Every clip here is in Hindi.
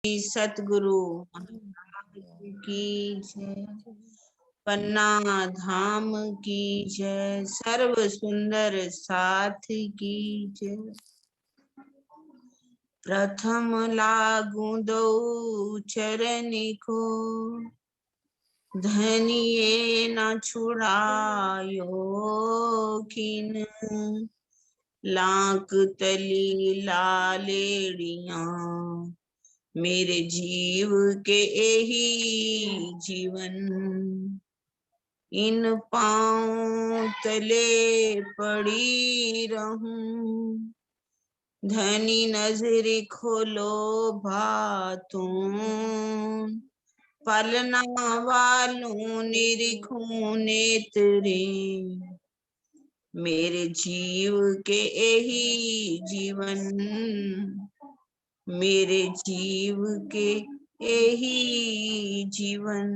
सतगुरु महाराज की जय। पन्ना धाम की जय। सर्व सुंदर साथ की जय। प्रथम लागू दो चरण को, धनिये न छुड़ायो खिन। लाक तली लालेड़िया, मेरे जीव के यही जीवन। इन पांव तले पड़ी रहूं, धनी नजर खोलो भातों। पलना वालों निरखूं नेत्रे, मेरे जीव के यही जीवन। मेरे जीव के यही जीवन।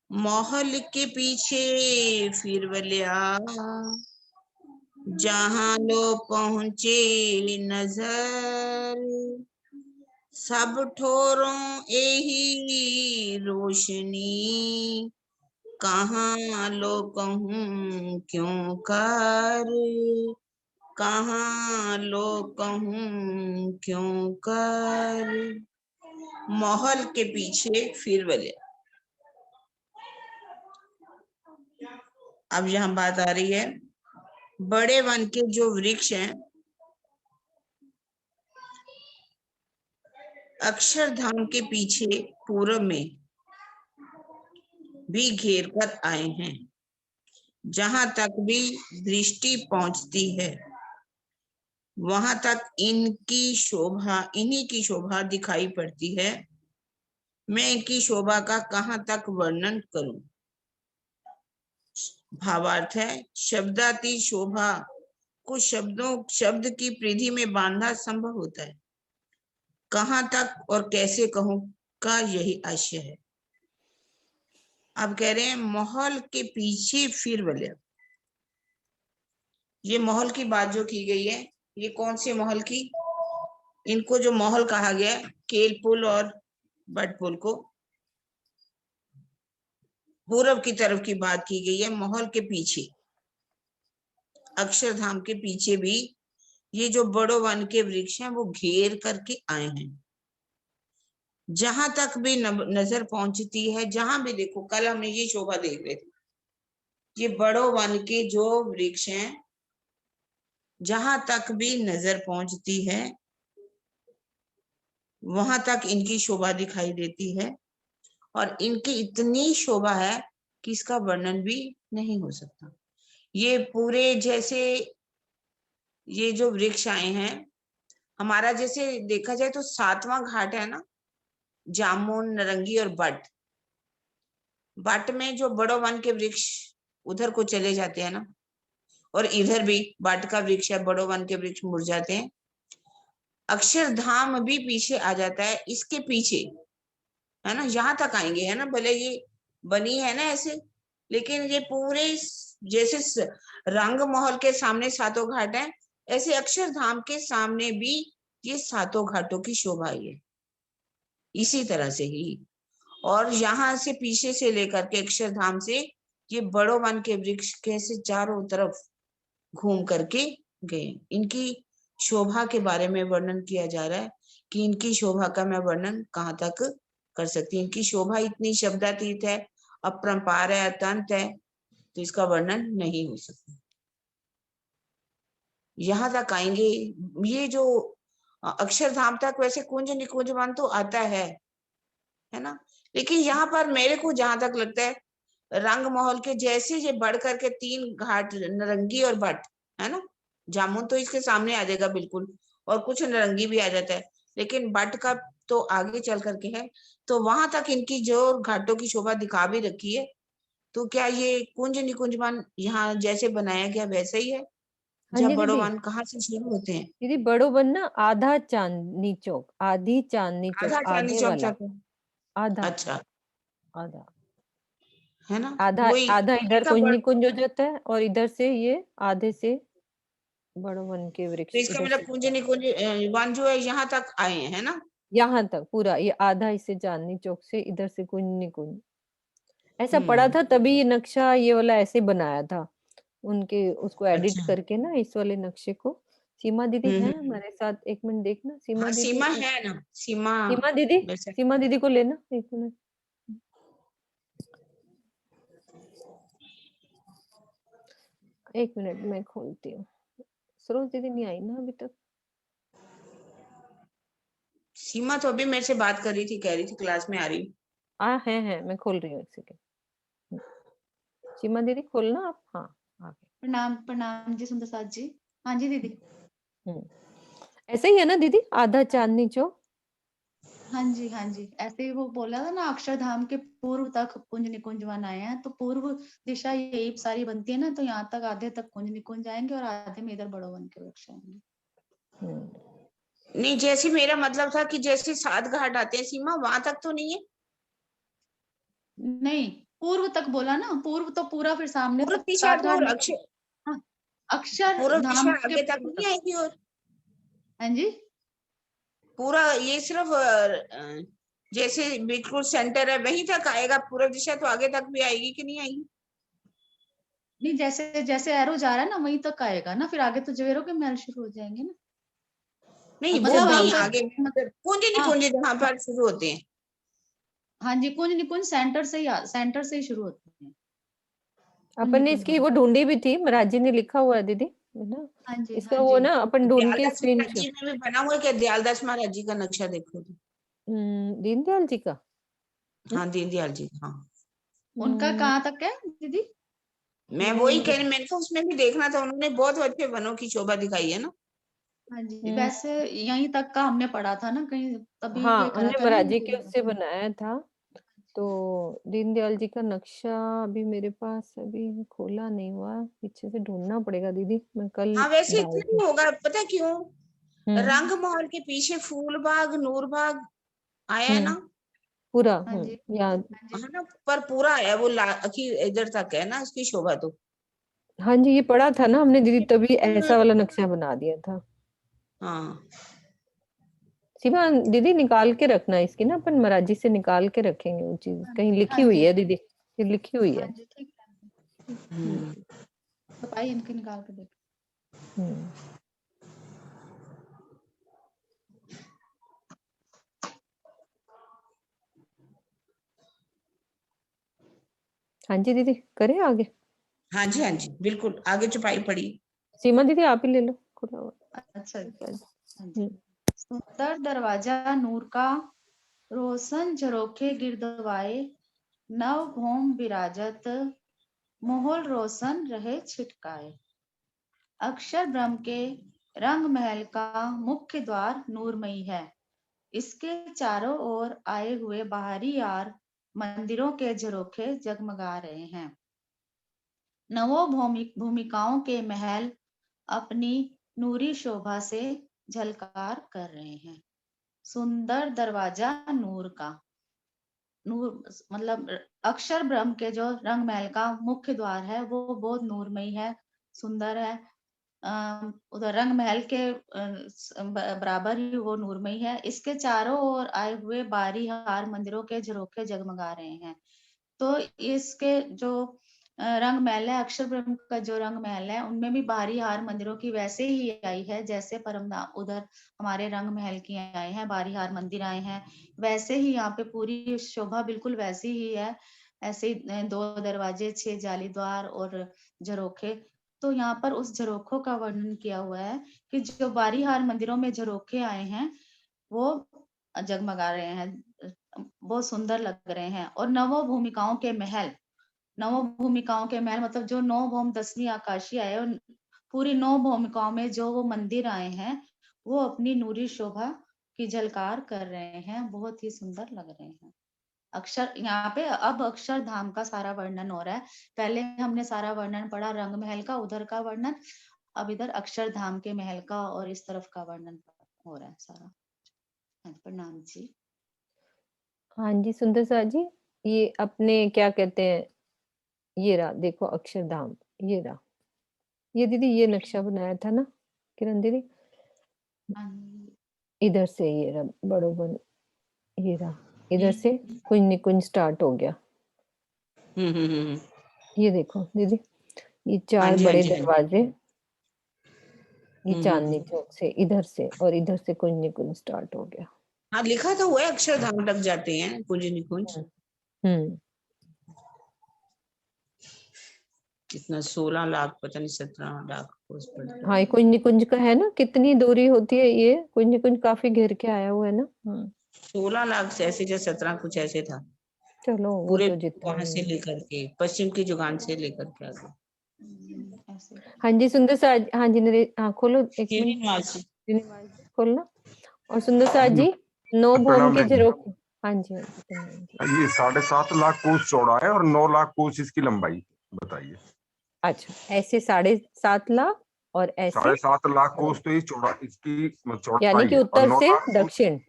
महल के पीछे फिर बलिया, जहां लो पहुंचे नजर। सब ठोरों यही रोशनी, कहाँ लो कहूँ क्यों कर। कहाँ लो कहूँ क्यों कर। महल के पीछे फिर बलिया। अब यहाँ बात आ रही है, बड़े वन के जो वृक्ष हैं, अक्षरधाम के पीछे पूर्व में भी घेर कर आए हैं। जहां तक भी दृष्टि पहुंचती है, वहां तक इनकी शोभा, इन्हीं की शोभा दिखाई पड़ती है। मैं इनकी शोभा का कहां तक वर्णन करूं। भावार्थ है, शब्दाती शोभा को शब्द की परिधि में बांधना संभव होता है। कहां तक और कैसे कहूं का यही आशय है। अब कह रहे हैं महल के पीछे फिर बलिया। ये महल की बात जो की गई है, ये कौन से महल की? इनको जो महल कहा गया, केलपुल और बटपुल को पूरब की तरफ की बात की गई है। महल के पीछे, अक्षरधाम के पीछे भी ये जो बड़ो वन के वृक्ष हैं, वो घेर करके आए हैं। जहां तक भी नजर पहुंचती है, जहां भी देखो, कल हमने ये शोभा देख रहे थे, ये बड़ो वन के जो वृक्ष हैं, जहां तक भी नजर पहुंचती है, वहां तक इनकी शोभा दिखाई देती है। और इनकी इतनी शोभा है कि इसका वर्णन भी नहीं हो सकता। ये पूरे जैसे ये जो वृक्ष आए हैं, हमारा जैसे देखा जाए तो 7वां घाट है ना, जामुन, नारंगी और बट। बट में जो बड़ो वन के वृक्ष उधर को चले जाते हैं ना, और इधर भी बट का वृक्ष है, बड़ो वन के वृक्ष मुड़ जाते हैं। अक्षरधाम भी पीछे आ जाता है, इसके पीछे है ना, यहाँ तक आएंगे, है ना। भले ये बनी है ना ऐसे, लेकिन ये पूरे जैसे रंग महल के सामने 7 घाट हैं, ऐसे अक्षरधाम के सामने भी ये 7 घाटों की शोभा है, इसी तरह से ही। और यहाँ से पीछे से लेकर के अक्षरधाम से ये बड़ो वन के वृक्ष कैसे चारों तरफ घूम करके गए। इनकी शोभा के बारे में वर्णन किया जा रहा है कि इनकी शोभा का मैं वर्णन कहाँ तक कर सकती हूँ। इनकी शोभा इतनी शब्दातीत है, अपरंपार है, अत्यंत है, तो इसका वर्णन नहीं हो सकता। यहाँ तक आएंगे। ये जो अक्षरधाम तक वैसे कुंज निकुंज वन तो आता है ना, लेकिन यहाँ पर मेरे को जहां तक लगता है, रंग महल के जैसे ये बढ़ करके 3 घाट, नारंगी और बट, है ना। जामुन तो इसके सामने आ जाएगा बिल्कुल, और कुछ नारंगी भी आ जाता है, लेकिन बट का तो आगे चल करके है। तो वहां तक इनकी जो घाटों की शोभा दिखा भी रखी है। तो क्या ये कुंज निकुंज वन यहाँ जैसे बनाया गया वैसा ही है? हाँ जब जी बड़ो दीदी। वन कहाँ से शुरू होते हैं? दीदी बड़ो बनना आधा चांदनी चौक, आधी चांदनी चौक, आधा चांदनी आधे चौक वाला। तक। आधा। अच्छा, आधा। है ना, आधा वही आधा इधर इसका कुंज निकुंज हो जाता है और इधर से ये आधे से बड़ो वन के तो वृक्ष इसका इधर मतलब से कुंज निकुंज वन जो है यहाँ तक आए हैं, है ना? यहाँ तक पूरा ये आधा इसे चांदनी चौक से इधर से कुंज निकुंज ऐसा पड़ा हम्म। था, तभी ये नक्शा ये वाला ऐसे बनाया था। उनके उसको एडिट अच्छा। करके ना इस वाले नक्शे को। सीमा दीदी हैं हम्म। हमारे साथ, 1 मिनट देखना सीमा हाँ दीदी। सीमा है ना, सीमा। सीमा दीदी, वैसे सीमा दीदी को लेना 1 मिनट। 1 मिनट मैं खोलती हूँ। सरोज दीदी नहीं आई ना अभी तक। सीमा तो अभी मेरे से बात कर रही थी, कह रही थी क्लास में आ रही हूँ। है मैं खोल रही हूँ 1 सेकंड। सीमा दीदी खोलना आप। हाँ, आ गए। प्रणाम प्रणाम जी सुंदर साथ जी। हाँ जी दीदी। ऐसे ही है ना दीदी, आधा चांदनी चौक। हाँ जी हाँ जी, ऐसे ही वो बोला था ना, अक्षरधाम के पूर्व तक कुंज निकुंज वन आए हैं, तो पूर्व दिशा यही सारी बनती है ना, तो यहाँ तक आधे तक कुंज निकुंज आएंगे और आधे में इधर बड़ो वन के वृक्ष आएंगे। नहीं, जैसे मेरा मतलब था कि जैसे 7 घाट आते हैं सीमा, वहां तक तो नहीं है? नहीं, पूर्व तक बोला ना, पूर्व तो पूरा फिर सामने पूर्व तक दिशा 7 तो घाट और नहीं। हाँ, पूर्व अक्षरधाम दिशा के आगे तक पूर्व नहीं तक। आएगी? और हाँ जी। पूरा ये सिर्फ जैसे बिल्कुल सेंटर है वहीं तक आएगा, पूर्व दिशा तो आगे तक भी आएगी कि नहीं आएगी? नहीं, जैसे जैसे एरो जा रहा है ना वहीं तक आएगा ना, फिर आगे तो जवेरों के महल शुरू हो जाएंगे ना। नहीं वो मतलब नहीं, आप आगे कुंज हाँ निकुंज जहाँ पर शुरू होते हैं। हाँ जी, कुंज निकुंज सेंटर से ही शुरू होते हैं। कुंज अपन ने निकुंज इसकी वन। वो ढूंढी भी थी, महाराज जी ने लिखा हुआ है दीदी, है ना? हाँ जी इसका हाँ वो जी। ना अपन ढूंढ के दयालदास महाराज स्क्रीनशॉट। जी में भी बना हुआ है क्या? दयालदास महाराज जी का नक्शा देखो तो। दीनदयाल जी का। हाँ दीनदयाल जी, हाँ। उनका हम्म, कहाँ तक है दीदी? मैं वही कह रही, मैंने कहा उसमें भी देखना था, उन्होंने बहुत अच्छे वनों की शोभा दिखाई है ना। हाँ जी, हम्म, वैसे यहीं तक का हमने पढ़ा था ना कहीं, तभी हाँ ये करा हमने था ना महाराज जी के ये। उससे बनाया था। तो दीनदयाल जी का नक्शा अभी मेरे पास अभी खोला नहीं हुआ, पीछे से ढूंढना पड़ेगा दीदी, मैं कल हाँ वैसे इतना डालती नहीं होगा, पता क्यों? हूँ। रंग महल के पीछे फूलबाग नूरबाग आया है हम्म, ना, पूरा हाँ जी याद। हाँ जी है ना, पर पूरा है वो कि इधर तक है ना इसकी शोभा तो। हाँ जी, ये पढ़ा था ना हमने दीदी, तभी ऐसा बिल्कुल। वाला नक्शा बना दिया था। हाँ सीमा दीदी निकाल के रखना इसकी ना, अपन मराठी से निकाल के रखेंगे वो चीज, हाँ कहीं जी लिखी हाँ हुई जी है दीदी, ये लिखी हुई हाँ है। जी, ठीक है ठीक। हम्म, बताइए, इनके निकाल के देख। हम्म। हाँ जी दीदी, करें आगे? हाँ जी हाँ जी, बिल्कुल आगे छुपाई पड़ी। सीमा दीदी आप ही ले लो, खुला हुआ। अच्छा जी, ठीक है। हाँ जी। सुंदर दरवाजा नूर का, रोशन झरोखे गिरदवाए, नव भौम विराजत, मोहल रोशन रहे छिटकाए। अक्षर ब्रह्म के रंग महल का मुख्य द्वार नूरमयी है। इसके चारों ओर आए हुए बाहरी यार मंदिरों के झरोखे जगमगा रहे हैं। नवों भूमिकाओं के महल अपनी नूरी शोभा से झलकार कर रहे हैं। सुंदर दरवाजा नूर का, नूर मतलब अक्षर ब्रह्म के जो रंग महल का मुख्य द्वार है वो बहुत नूरमयी है, सुंदर है। उधर रंग महल के बराबर ही वो नूरमयी है। इसके चारों ओर आए हुए बारी हार मंदिरों के झरोखे जगमगा रहे हैं। तो इसके जो रंग महल है, अक्षर ब्रह्म का जो रंग महल है, उनमें भी बाहरी हार मंदिरों की वैसे ही आई है जैसे परमधाम उधर हमारे रंग महल की आए हैं, बाहरी हार मंदिर आए हैं, वैसे ही यहाँ पे पूरी शोभा बिल्कुल वैसी ही है। ऐसे ही 2 दरवाजे, 6 जाली द्वार और झरोखे। तो यहाँ पर उस झरोखों का वर्णन किया हुआ है कि जो बारी हार मंदिरों में झरोखे आए हैं वो जगमगा रहे हैं, बहुत सुंदर लग रहे हैं। और नवों भूमिकाओं के महल, नवों भूमिकाओं के महल मतलब जो 9 भौम 10वीं आकाशीय आए, और पूरी 9 भूमिकाओं में जो वो मंदिर आए हैं वो अपनी नूरी शोभा की झलकार कर रहे हैं, बहुत ही सुंदर लग रहे हैं। अक्षर यहाँ पे अब अक्षरधाम का सारा वर्णन हो रहा है। पहले हमने सारा वर्णन पढ़ा रंग महल का, उधर का वर्णन, अब इधर अक्षरधाम के महल का और इस तरफ का वर्णन हो रहा है सारा। हाँ, प्रणाम जी। हाँ जी सुंदर सा जी, ये अपने क्या कहते हैं, ये रहा देखो अक्षरधाम, ये रहा। ये दीदी ये नक्शा बनाया था ना, किरण दीदी हाँ जी। इधर से ये रहा बड़ो बन, ये रहा इधर से कुंज निकुंज स्टार्ट हो गया। ये देखो दीदी, ये हाँ चार जी, हाँ बड़े जी, हाँ जी। दरवाजे, ये हम्म, चांदनी चौक से इधर से और इधर से कुंज निकुंज स्टार्ट हो गया। हाँ लिखा तो हुआ है, अक्षरधाम तक जाते हैं कुंज निकुंज। हम्म कितना 16 लाख, पता नहीं 17 लाख कोस पड़ता है। हाँ, ये कुंज निकुंज का है ना, कितनी दूरी होती है, ये कुंज निकुंज काफी घेर के आया हुआ है ना। 16 लाख से ऐसे, या 17 कुछ ऐसे था। चलो वो पूरे तो जितना वहां ही से है। लेकर के पश्चिम की जुगान से लेकर के आगे। ऐसे हाँ जी सुंदर सा, हाँ जी हाँ खोलो एक मिनट, श्रीनिवास। श्रीनिवास जी खोलना। और सुंदर सा जी, नौ भौम प्रणाम के दीदी। झरोखे। हाँ जी हाँ जी प्रणाम जी। ये 7.5 लाख कोस चौड़ा है और 9 लाख कोस इसकी लंबाई, बताइए। अच्छा, ऐसे 7.5 लाख और ऐसे 7.5 लाख कोस तो ये चौड़ा, इसकी यानी चौड़ाई कि है। और उत्तर 9 से लाख कोस, दक्षिण,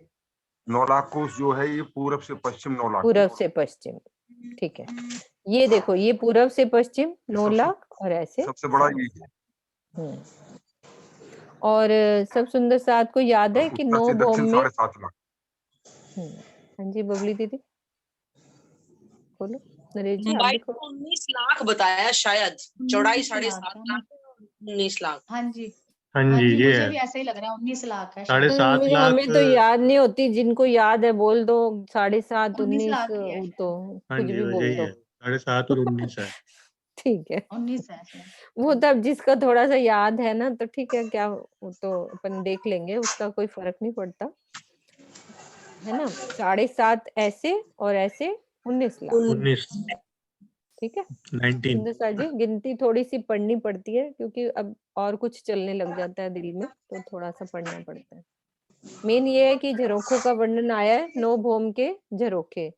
9 लाख कोस जो है ये पूरब से पश्चिम 9 लाख पूरब कोस। से पश्चिम, ठीक है। ये देखो, ये पूरब से पश्चिम 9 सबसे लाख और ऐसे सबसे बड़ा साढ़े। ये है। और सब सुंदर साथ को याद है और कि उत्तर 9 से भौम दक्षिण में। 7.5 लाख। हाँ जी बबली दीदी बोलो, नरेश जी आप लंबाई भी खोलो। 19 लाख बताया शायद, चौड़ाई 19 लाख 7.5 है ना? लाख, 19 लाख। हाँ जी हाँ हाँ जी जी, ये मुझे है भी ऐसा ही लग रहा है, 19 लाख है साढ़े शायद। 7 लाख। हमें तो याद नहीं होती, जिनको याद है बोल दो, 7.5 19 19 लाख ही है तो शायद। हाँ कुछ जी भी बोल यही दो। है, 7.5 और 19 है। ठीक है, 19 है शायद। वो तब जिसका थोड़ा सा याद है ना, तो ठीक है, क्या वो तो अपन देख लेंगे, उसका कोई फर्क नहीं पड़ता है ना। 7.5 ऐसे और ऐसे 19 लाख, 19 ठीक है। 19 सुंदर सा जी, गिनती थोड़ी सी पढ़नी पड़ती है क्योंकि अब और कुछ चलने लग जाता है दिल में, तो थोड़ा सा पढ़ना पड़ता है। मेन ये है कि झरोखों का वर्णन आया है, 9 भौम के झरोखे।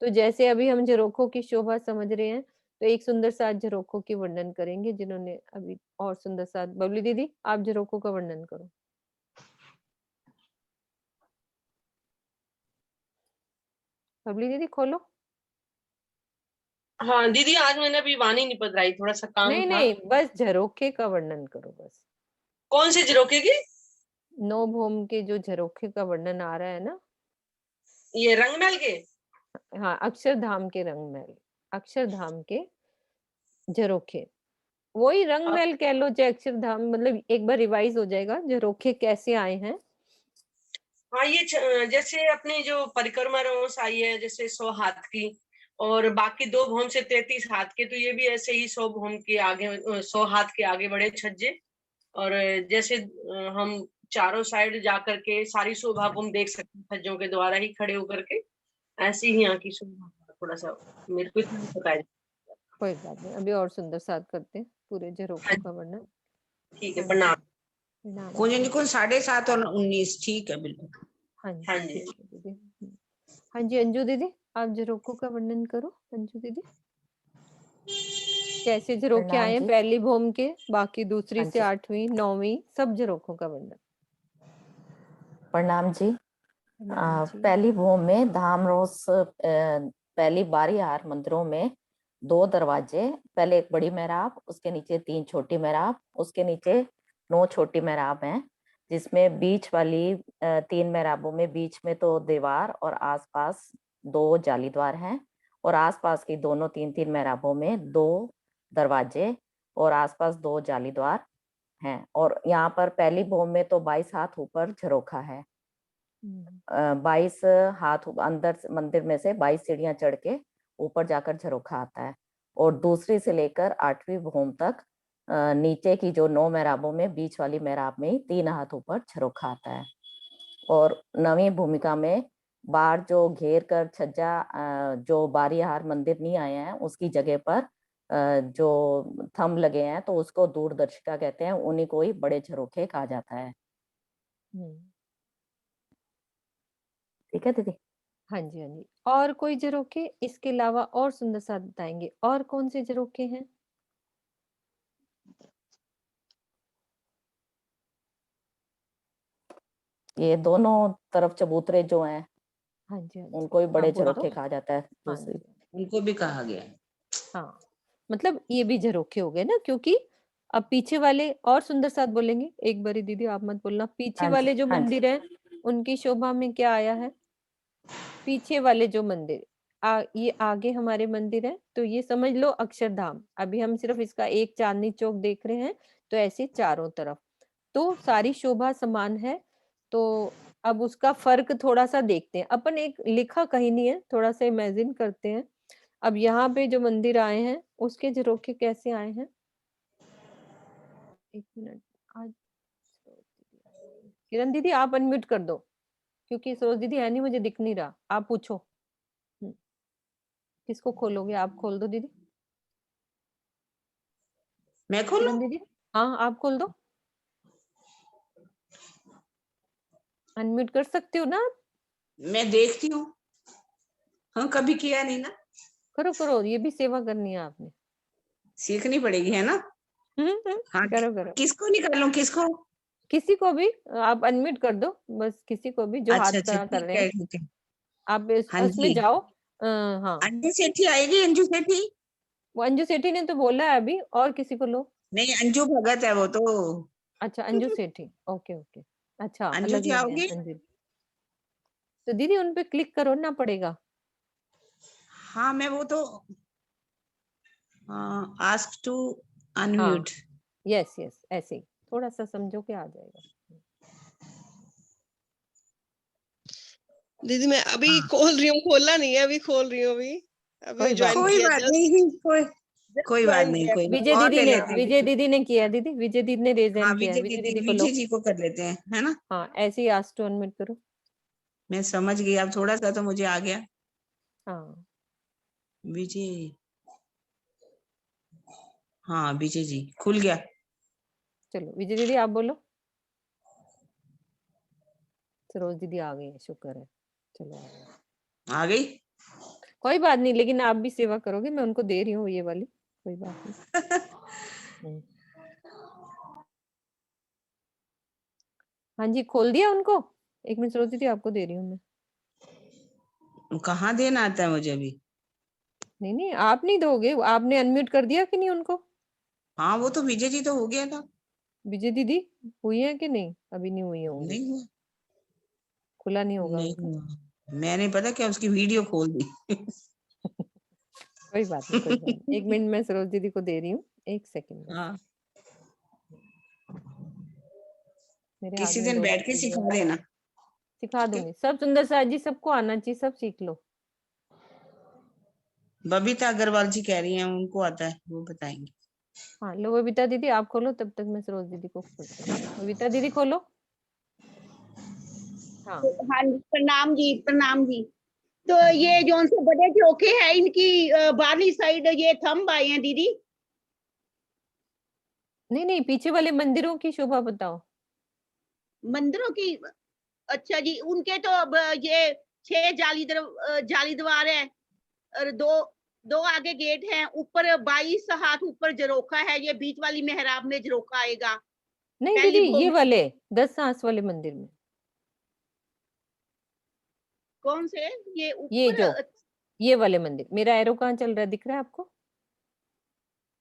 तो जैसे अभी हम झरोखों की शोभा समझ रहे हैं, तो एक सुंदर साथ झरोखों की वर्णन करेंगे, जिन्होंने अभी और सुंदर साथ। बबली दीदी आप झरोखों का वर्णन करो। बबली दीदी खोलो। हाँ दीदी, आज मैंने अभी वाणी नहीं पधराई, थोड़ा सा काम नहीं था। नहीं, बस झरोखे का वर्णन करो बस। कौन से झरोखे की? 9 भौम के जो झरोखे का वर्णन आ रहा है ना, ये रंगमहल के? हाँ अक्षरधाम के रंगमहल, अक्षरधाम के झरोखे, वही अब रंगमहल कह लो चाहे अक्षरधाम, मतलब एक बार रिवाइज हो जाएगा झरोखे कैसे आए हैं। हाँ, ये जैसे अपनी जो परिक्रमा रोस आई है, जैसे 100 हाथ की, और बाकी 2 भौम से 33 हाथ के, तो ये भी ऐसे ही 100 भौम के आगे, 100 हाथ के आगे बढ़े छज्जे। और जैसे हम चारों साइड जा करके सारी शोभा को हम देख सकते हैं छज्जों के द्वारा ही खड़े होकर के, ऐसी ही यहाँ की शोभा। थोड़ा सा मेरे को इतना नहीं पता है। कोई बात नहीं, अभी और सुंदर साथ करते हैं पूरे झरोखों का वर्णन। ठीक है, हाँ जी प्रणाम। प्रणाम कुंज जी। निकुंज 7.5 और 19, ठीक है बिल्कुल। हाँ हाँ जी जी। ठीक है दीदी। हाँ जी अंजू दीदी आप झरोखों का वर्णन करो। अंजू दीदी कैसे झरोखे आए प्रणाम हैं, जी। पहली भौम के, बाकी दूसरी हाँ से जी 8वीं 9वीं सब झरोखों का वर्णन। प्रणाम जी। प्रणाम जी। पहली भूमि में धामरोस, पहली 12 मंदिरों में 2 दरवाजे, पहले एक बड़ी मेहराब, उसके नीचे 3 छोटी मेहराब, उसके नीचे 9 छोटी मेहराब हैं, जिसमें बीच वाली 3 मेहराबों में बीच में तो दीवार और आसपास 2 जाली द्वार हैं, और आसपास की दोनों 3-3 मेहराबों में 2 दरवाजे और आसपास 2 जाली द्वार हैं। और यहाँ पर पहली भूमि में तो 22 हाथ ऊपर झरोखा है। 22 हाथ अंदर मंदिर में से 22 सीढ़ियां चढ़ के ऊपर जाकर झरोखा आता है। और दूसरी से लेकर 8वीं भूमि तक नीचे की जो 9 मेहराबों में बीच वाली मेहराब में ही 3 हाथ ऊपर झरोखा आता है। और 9वीं भूमिका में बाहर जो घेर कर छज्जा, जो बारीहार मंदिर नहीं आए हैं उसकी जगह पर जो थंब लगे हैं, तो उसको दूरदर्शिका कहते हैं, उन्हीं को ही बड़े झरोखे कहा जाता है। ठीक है दीदी। हाँ जी हाँ जी। और कोई झरोखे इसके अलावा और सुंदर साथ बताएंगे, और कौन से झरोखे हैं? ये दोनों तरफ चबूतरे जो हैं हाँ जी हाँ जी। उनको भी हाँ बड़े बोल झरोखे दो। कहा जाता है। हाँ दूसरी जी उनको भी कहा गया है। हाँ, मतलब ये भी झरोखे हो गए ना, क्योंकि अब पीछे वाले और सुंदर साथ बोलेंगे, एक बारी दीदी आप मत बोलना। पीछे हाँ जी, वाले जो हाँ जी। मंदिर है उनकी शोभा में क्या आया है? पीछे वाले जो मंदिर ये आगे हमारे मंदिर है, तो ये समझ लो अक्षरधाम। अभी हम सिर्फ इसका एक चांदनी चौक देख रहे हैं, तो ऐसे चारों तरफ तो सारी शोभा समान है। तो अब उसका फर्क थोड़ा सा देखते हैं अपन, एक लिखा कहीं नहीं है, थोड़ा सा इमेजिन करते हैं। अब यहाँ पे जो मंदिर आए हैं उसके झरोखे कैसे आए हैं? एक मिनट। आज किरण दीदी आप अनम्यूट कर दो, क्योंकि सरोज दीदी है नहीं, मुझे दिख नहीं रहा। आप पूछो। किसको खोलोगे? आप खोल दो दीदी। मैं खोलूं? किरण दीदी हाँ आप खोल दो, अनम्यूट कर सकते हो ना आप? मैं देखती हूँ। हाँ, कभी किया नहीं ना, करो करो, ये भी सेवा करनी है आपने। सीखनी पड़ेगी, है ना? हाँ, करो करो, किसको निकालूं, किसको? किसी को भी आप अनम्यूट कर दो, बस किसी को भी जो हाथ अच्छा अच्छा, खड़ा कर ठीक रहे है हैं। ठीक है। आप हाँ उसमें जी, जाओ। हाँ, अंजू सेठी आएगी, अंजू सेठी? वो अंजू सेठी ने तो बोला है अभी, और किसी को लो। नहीं, अंजू भगत है वो तो। अच्छा अंजू सेठी, ओके ओके। अच्छा अंजू अलग जी लग गए आओगे? अंजू। तो दीदी उन पे क्लिक करो ना पड़ेगा। हाँ, मैं वो तो आस्क टू हाँ अनम्यूट। यस यस, ऐसे ही थोड़ा सा समझो के आ जाएगा। दीदी मैं अभी हाँ, खोल रही हूँ, खोला नहीं है, अभी खोल रही हूँ। अभी कोई बात ज्वाइन कोई किया, बात जस्ट नहीं, कोई बात ज्वाइन नहीं, किया। कोई बात विजय और दीदी ले ने, लेते हैं विजय किसी। दीदी ने किया दीदी, विजय दीदी ने रेज हाँ, हैंड किया है, विजय दीदी को लो। विजय जी को कर लेते हैं, है ना? हाँ ऐसे ही आस्क टू अनम्यूट करो। मैं समझ गई, अब थोड़ा सा तो मुझे आ गया। हाँ विजय, हाँ विजय जी खुल गया। चलो विजय दीदी आप बोलो। सरोज दीदी आ गई है, शुक्र है। चलो आ गए। आ गई। कोई बात नहीं, लेकिन आप भी सेवा करोगे, मैं उनको दे रही हूँ ये वाली, कोई बात नहीं। हम्म। हाँ जी खोल दिया उनको। एक मिनट सरोज दीदी आपको दे रही हूँ मैं। कहाँ देना आता है मुझे अभी? नहीं नहीं आप नहीं दोगे, आपने अनम्यूट कर दिया कि नहीं उनको? हाँ, वो तो विजय जी तो हो गया था। विजय दीदी हुई है कि नहीं? अभी नहीं हुई होंगी, नहीं हुआ, खुला नहीं होगा नहीं उनका। हुआ। मैंने पता क्या उसकी वीडियो खोल दी। कोई बात नहीं, कोई बात नहीं। एक मिनट मैं सरोज दीदी को दे रही हूँ, एक सेकंड बस। हाँ, मेरे हाथ किसी में दिन दो बैठ के वीडियो सिखा देना। सिखा ठीक है, दूंगी, सब सुंदर साथ जी सबको आना चाहिए, सब सीख लो। बबीता अग्रवाल जी कह रही हैं उनको आता है, वो बताएंगे। हाँ लो बबीता दीदी आप खोलो, तब तक मैं सरोज दीदी को खोलती हूँ। बबीता दीदी खोलो। हाँ हाँ जी, प्रणाम जी, प्रणाम जी। तो ये जो से बड़े झरोखे है, इनकी बाहरली साइड ये थंब आए हैं दीदी। नहीं नहीं, पीछे वाले मंदिरों की शोभा बताओ। मंदिरों की? अच्छा जी, उनके तो अब ये 6 जाली द्वार है, और दो आगे गेट हैं, ऊपर 22 हाथ ऊपर झरोखा है, ये बीच वाली मेहराब में झरोखा आएगा। नहीं पहली दीदी ये भूमि वाले 10 सांस वाले मंदिर में, कौन से? ये ये ऊपर जो ये वाले मंदिर, मेरा एरो कहाँ चल रहा है, दिख रहा है आपको?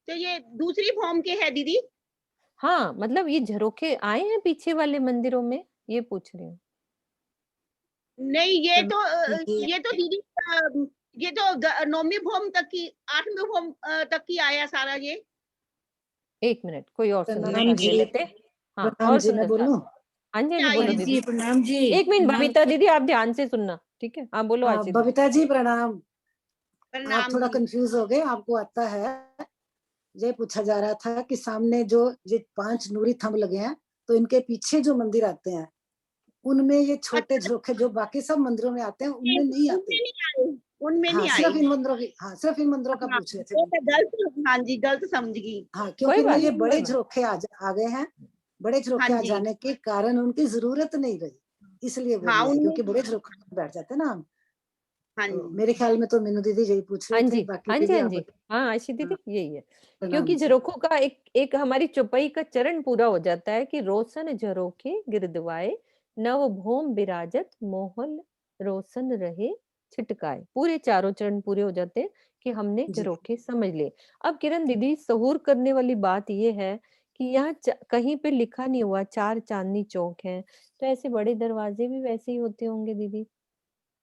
तो ये दूसरी फॉर्म के है दीदी। हाँ मतलब ये झरोखे आए हैं पीछे वाले मंदिरों में, ये पूछ रही हूँ। नहीं, ये तो दीदी ये तो 9वीं फॉर्म तक की, 8वीं फॉर्म तक की आया सारा ये। एक मिनट, कोई और सुंदर नहीं साथ ले जी, लेते। हाँ प्रणाम और जी, मैं सुंदर साथ। बोलूं? हाँ जी हाँ जी आई बोलो है दीदी। प्रणाम जी। एक मिनट प्रणाम। बबीता दीदी आप ध्यान से सुनना, ठीक है? हाँ बोलो आशी दीदी। बबीता जी प्रणाम। आप प्रणाम थोड़ा जी। कंफ्यूज हो गए, आपको आता है? ये पूछा जा रहा था कि सामने जो ये 5 नूरी थंब लगे हैं, तो इनके पीछे जो मंदिर आते हैं उनमें ये छोटे अच्छा, झरोखे जो बाकी सब मंदिरों में आते हैं उनमें नहीं उनमें आते। नहीं आए, उनमें हाँ नहीं आए। सिर्फ इन मंदिरों की, हाँ सिर्फ इन मंदिरों का हाँ, पूछ रहे थे। वो मैं गलत, हाँ जी गलत समझ गई। हाँ कोई क्योंकि इनमें बात ये नहीं, बड़े कोई बात झरोखे आ गए हैं, बड़े हाँ झरोखे आ जी, जाने के कारण उनकी जरूरत नहीं रही, इसलिए बोल हाँ रहे हैं, उनमें, क्योंकि बड़े झरोखे में बैठ जाते हैं ना हम। हाँ तो जी, मेरे ख्याल में तो मीनू दीदी यही पूछ हाँ रहे थे, जी बाकी हाँ जी दीदी हाँ आप जी। बताओ। हाँ आशी दीदी हाँ, यही है, प्रणाम क्योंकि जी। झरोखों का एक एक हमारी चौपाई का चरण पूरा हो जाता है कि रोशन झरोखे गिरदवाए, नव भौम बिराजत मोहल रोशन रहे छिटकाए। पूरे चारों चरण पूरे हो जाते हैं कि हमने जी झरोखे समझ लिए। अब किरण दीदी सहूर करने वाली बात ये है कि यहाँ कहीं पे लिखा नहीं हुआ 4 चांदनी चौक है, तो ऐसे बड़े दरवाजे भी वैसे ही होते होंगे दीदी,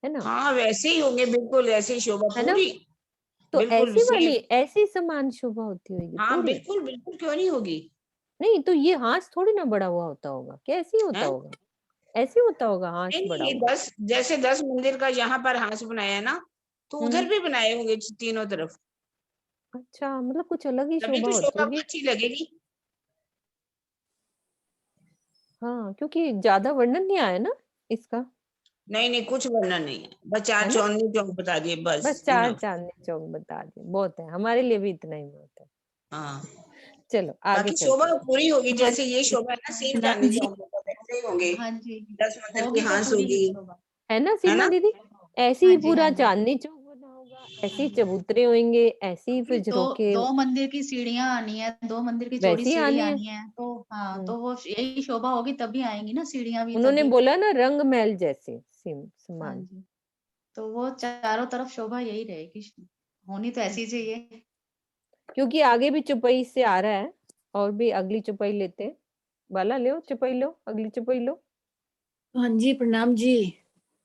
है ना? हाँ वैसे ही होंगे, बिल्कुल ऐसे ही शोभा है ना? पूरी, तो बिल्कुल ऐसी सेम। वाली ऐसी समान शोभा होती होगी हाँ पूरी। बिल्कुल बिल्कुल, क्यों नहीं होगी? नहीं तो ये हाथ थोड़ी ना बड़ा हुआ होता होगा, कैसे होता है होगा? ऐसे होता होगा हाथ नहीं बड़ा नहीं, ये हुआ। 10 जैसे 10 मंदिर का यहाँ पर हांस बनाया है ना, तो उधर भी बनाए होंगे तीनों तरफ, अच्छा, मतलब कुछ अलग ही तभी शोभा तो होती शोभा होगी। अच्छी लगेगी। हाँ, क्योंकि ज्यादा वर्णन नहीं आया ना इसका, नहीं नहीं, कुछ वर्णन नहीं है, बस 4 है ना? चांदनी चौक बता दिए, बस बस 4 इनफ। चांदनी चौक बता दिए, बहुत है, हमारे लिए भी इतना ही बहुत है। हाँ, चलो आगे बाकी शोभा चलते हैं। पूरी होगी, हाँ जैसे ये शोभा है ना, सेम मैम चांदनी जी। चौक में वैसे ही होंगे। हाँ जी, 10 मंदिर की होगी तो हांस पूरी होगी, ही शोभा। है ना है सीमा ना? दीदी? ऐसे हाँ ही जी, पूरा हाँ जी। चांदनी चौक बना होगा, ऐसे ही चबूतरे होंगे, ऐसे ही फिर दो झरोखे दो मंदिर की सीढ़ियां आनी है, 2 मंदिर की चौड़ी वैसे ही सीढ़ी आने हैं। आनी है, तो हाँ, हम्म। तो वो यही शोभा होगी, तभी आएंगी ना सीढ़ियां भी उन्होंने तभी। बोला ना रंग महल जैसे सेम हाँ समान। जी, तो वो चारों तरफ शोभा यही रहेगी, होनी तो ऐसी चाहिए। क्योंकि आगे भी चुपई से आ रहा है, और भी अगली चुपई लेते हैं। बाला लो चुपई लो, अगली चुपई लो। हाँ जी, प्रणाम जी।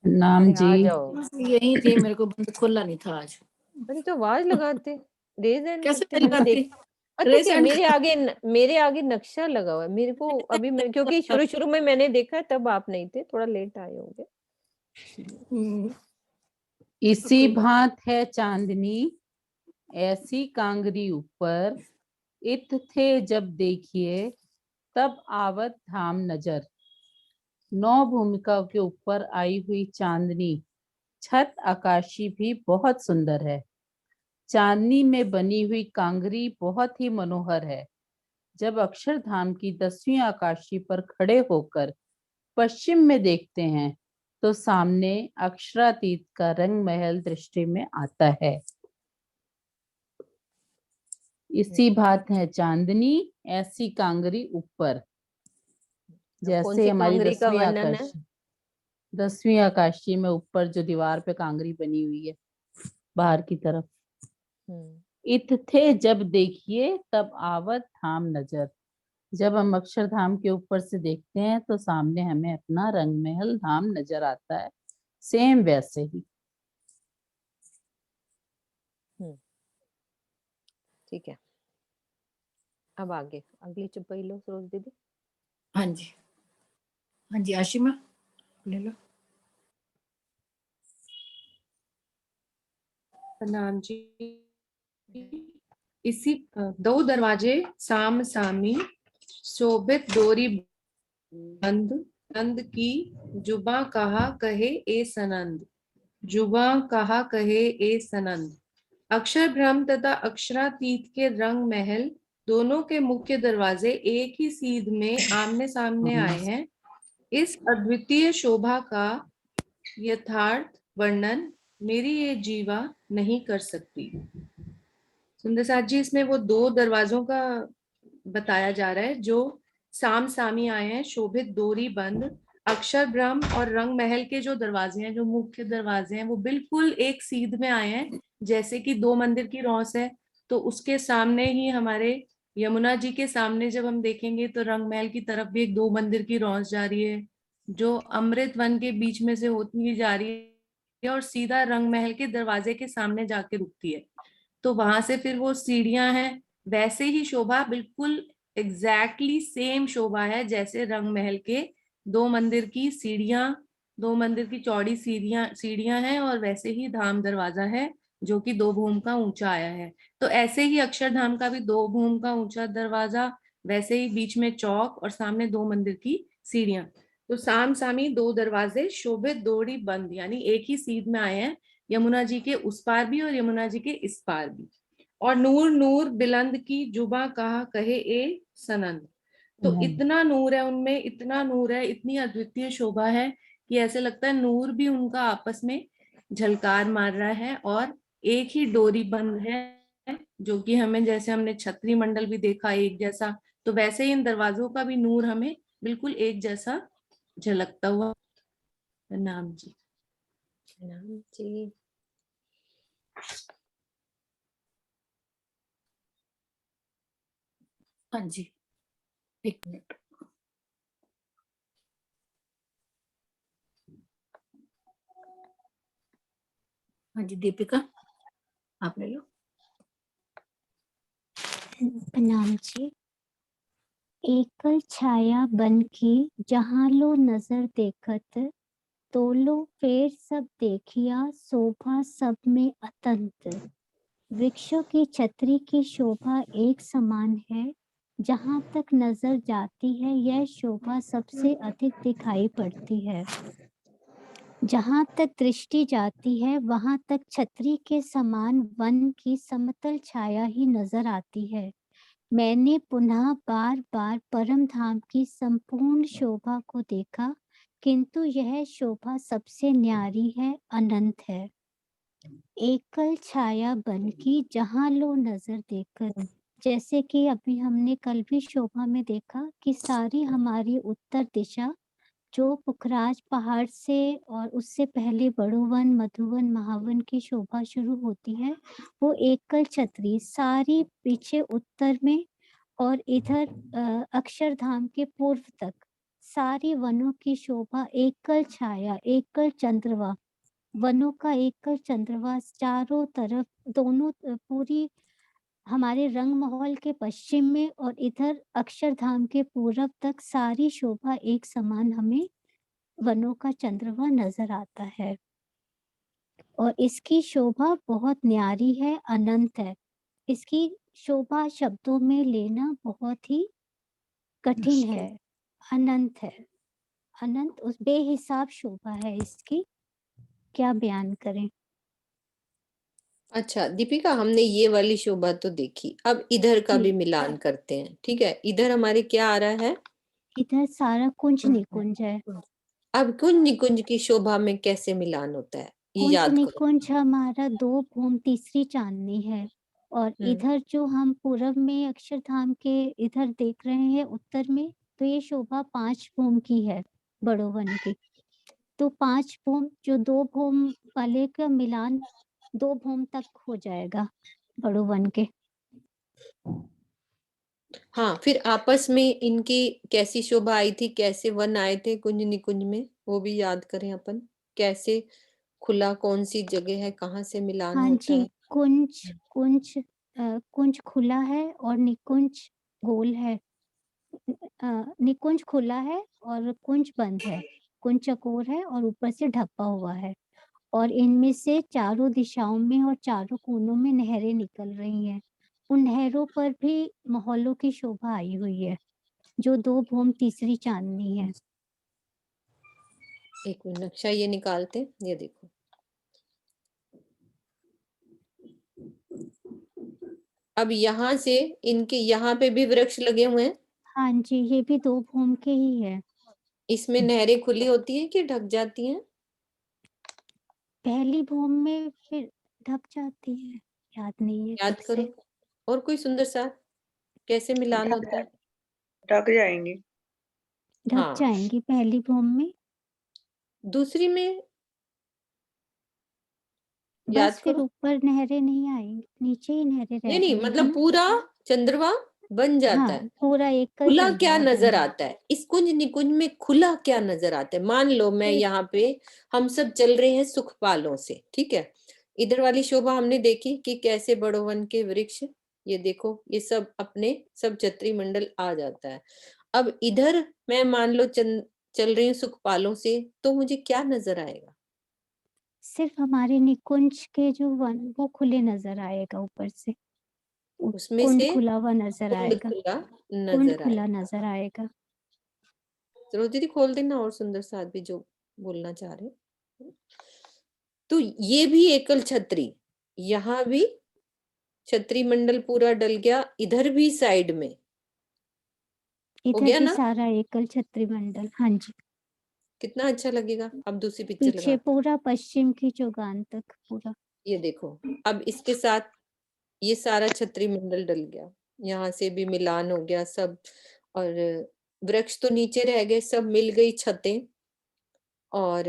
नाम अरे जी। आ जाओ। बस यही थी, मेरे को बंद खोला नहीं था आज। अरे तो आवाज लगाते, रेज हैंड कैसे करते, हमें लगाती? देख। पता रेस क्या, हैंड। मेरे आगे नक्शा लगा हुआ है मेरे को अभी, मैं क्योंकि शुरू शुरू में मैंने देखा तब आप नहीं थे, थोड़ा लेट आए होंगे। इसी भांत है चांदनी ऐसी कांगरी ऊपर, इत थे जब देखिए तब आवत धाम नजर। 9 भूमिकाओं के ऊपर आई हुई चांदनी छत आकाशी भी बहुत सुंदर है। चांदनी में बनी हुई कांगरी बहुत ही मनोहर है। जब अक्षरधाम की 10वीं आकाशी पर खड़े होकर पश्चिम में देखते हैं तो सामने अक्षरातीत का रंग महल दृष्टि में आता है। इसी बात है चांदनी ऐसी कांगरी ऊपर, कौन जैसे सी हमारी कांगरी का वर्णन है? 10वीं आकाशी में ऊपर जो दीवार पे कांगरी बनी हुई है बाहर की तरफ। इत थे जब देखिए तब आवत धाम नजर। जब हम अक्षरधाम के ऊपर से देखते हैं तो सामने हमें अपना रंग महल धाम नजर आता है, सेम वैसे ही। ठीक है, अब आगे अगली चुपई लो सरोज दीदी। हाँ जी, हाँ जी, आशिमा ले लो। प्रणाम जी। इसी 2 दरवाजे साम सामी शोभित डोरी बंद, नंद की जुबा कहा कहे ए सनंद, जुबा कहा कहे ए सनंद। अक्षर ब्रह्म तथा अक्षरातीत के रंग महल दोनों के मुख्य दरवाजे एक ही सीध में आमने सामने आए हैं। इस अद्वितीय शोभा का यथार्थ वर्णन मेरी ये जीवा नहीं कर सकती। सुंदर साथ जी, इसमें वो 2 दरवाजों का बताया जा रहा है जो साम सामी आए हैं, शोभित डोरी बंद। अक्षर ब्रह्म और रंग महल के जो दरवाजे हैं, जो मुख्य दरवाजे हैं, वो बिल्कुल एक सीध में आए हैं, जैसे कि 2 मंदिर की रौस है, तो उसके सामने ही हमारे यमुना जी के सामने जब हम देखेंगे तो रंग महल की तरफ भी एक 2 मंदिर की रौस जा रही है, जो अमृत वन के बीच में से होती हुई जा रही है और सीधा रंग महल के दरवाजे के सामने जाके रुकती है। तो वहां से फिर वो सीढ़ियां हैं, वैसे ही शोभा बिल्कुल एग्जैक्टली सेम शोभा है जैसे रंग महल के 2 मंदिर की सीढ़ियां, 2 मंदिर की चौड़ी सीढ़ियां हैं, और वैसे ही धाम दरवाजा है जो कि 2 भूम का ऊंचा आया है। तो ऐसे ही अक्षरधाम का भी 2 भूम का ऊंचा दरवाजा, वैसे ही बीच में चौक और सामने 2 मंदिर की सीढ़ियां। तो साम सामी 2 दरवाजे शोभित डोरी बंद, यानी एक ही सीध में आए हैं, यमुना जी के उस पार भी और यमुना जी के इस पार भी। और नूर नूर बिलंद की जुबा कहा कहे ए सनंद। तो इतना नूर है उनमें, इतना नूर है, इतनी अद्वितीय शोभा है कि ऐसे लगता है नूर भी उनका आपस में झलकार मार रहा है, और एक ही डोरी बंद है, जो कि हमें, जैसे हमने छतरी मंडल भी देखा एक जैसा, तो वैसे ही इन दरवाजों का भी नूर हमें बिल्कुल एक जैसा झलकता हुआ। नाम जी। नाम जी। हाँ जी, एक मिनट। हाँ जी दीपिका, आप ले लो। प्रणाम जी। एकल छाया बन की जहाँ लो नजर देखत, तो लो फेर सब देखिया शोभा सब में अतंत। वृक्षों की छतरी की शोभा एक समान है, जहाँ तक नजर जाती है यह शोभा सबसे अधिक दिखाई पड़ती है। जहाँ तक दृष्टि जाती है वहां तक छतरी के समान वन की समतल छाया ही नजर आती है। मैंने पुनः बार बार परम धाम की संपूर्ण शोभा को देखा, किंतु यह शोभा सबसे न्यारी है, अनंत है। एकल छाया बन की जहाँ लो नजर देखत, जैसे कि अभी हमने कल भी शोभा में देखा कि सारी हमारी उत्तर दिशा जो पुखराज पहाड़ से और उससे पहले बड़ोवन, मधुवन, महावन की शोभा शुरू होती है, वो एकल छतरी सारी पीछे उत्तर में और इधर अक्षरधाम के पूर्व तक सारी वनों की शोभा एकल छाया, एकल चंद्रवा, वनों का एकल चंद्रवा चारों तरफ, दोनों पूरी हमारे रंग महल के पश्चिम में और इधर अक्षरधाम के पूर्व तक सारी शोभा एक समान हमें वनों का चंद्रमा नजर आता है। और इसकी शोभा बहुत न्यारी है, अनंत है। इसकी शोभा शब्दों में लेना बहुत ही कठिन है, अनंत है। अनंत उस बेहिसाब शोभा है इसकी, क्या बयान करें। अच्छा दीपिका, हमने ये वाली शोभा तो देखी, अब इधर का भी मिलान करते हैं, ठीक है। इधर हमारे क्या आ रहा है? इधर सारा कुंज निकुंज है। अब कुंज निकुंज की शोभा में कैसे मिलान होता है, ये कुंज याद करो। निकुंज हमारा दो भूम तीसरी चांदनी है, और इधर जो हम पूरब में अक्षरधाम के इधर देख रहे हैं उत्तर में, तो ये शोभा 5 भूम की है, बड़ोवन की। तो 5 भूम जो 2 भूम वाले का मिलान 2 भूम तक हो जाएगा बड़ोवन के। हाँ, फिर आपस में इनकी कैसी शोभा आई थी, कैसे वन आए थे कुंज निकुंज में, वो भी याद करें अपन। कैसे खुला, कौन सी जगह है, कहाँ से मिलान हाँ होता जी, है? कुंज कुंज कुंज खुला है और निकुंज गोल है। निकुंज खुला है और कुंज बंद है। कुंज चकोर है और ऊपर से ढका हुआ है, और इनमें से चारों दिशाओं में और चारों कोनों में नहरें निकल रही हैं। उन नहरों पर भी महलों की शोभा आई हुई है, जो 2 भूम तीसरी चांदनी है। एक मिनट, नक्शा ये निकालते हैं, ये देखो। अब यहाँ से इनके यहाँ पे भी वृक्ष लगे हुए हैं। हाँ जी, ये भी 2 भूम के ही है। इसमें नहरें खुली होती हैं कि ढक जाती हैं? पहली भूम में फिर ढक जाती है, याद नहीं है याद ठीक करो। से। और कोई सुंदर सा, कैसे मिलान होता है? ढक जाएंगी। ढक हाँ, जाएंगी पहली भूम में, दूसरी में याद बस फिर करो। ऊपर नहरें नहीं आएंगी, नीचे ही नहरें रह नहीं, जाएंगी मतलब ना। पूरा चंद्रमा बन जाता हाँ, है। पूरा एकल खुला क्या चंद्रमा नजर बन आता है इस कुंज निकुंज में? खुला क्या नजर आता है? मान लो मैं सिर्फ यहाँ पे, हम सब चल रहे हैं सुखपालों से, ठीक है। इधर वाली शोभा हमने देखी कि कैसे बड़ोवन के वृक्ष, ये देखो, ये सब अपने सब छतरी मंडल आ जाता है। अब इधर मैं मान लो चल रही हूँ सुखपालों से, तो मुझे क्या नजर आएगा? सिर्फ हमारे निकुंज के जो वन वो खुले नजर आएगा, ऊपर से उसमें कुंड से खुला हुआ नजर कुंड आएगा, खुला कुंड नजर खुला आएगा। नजर आएगा। चलो दीदी खोल देना, और सुंदर साथ भी जो बोलना चाह रहे हैं। तो ये भी एकल छतरी, यहाँ भी छतरी मंडल पूरा डल गया, इधर भी साइड में हो इधर गया भी ना? सारा एकल छतरी मंडल। हाँ जी, कितना अच्छा लगेगा। अब दूसरी पिक्चर पीछे लगाते पूरा पश्चिम की चौगान तक पूरा। हैं। ये देखो, अब इसके साथ ये सारा छतरी मंडल डल गया, यहाँ से भी मिलान हो गया सब। और वृक्ष तो नीचे रह गए, सब मिल गई छतें, और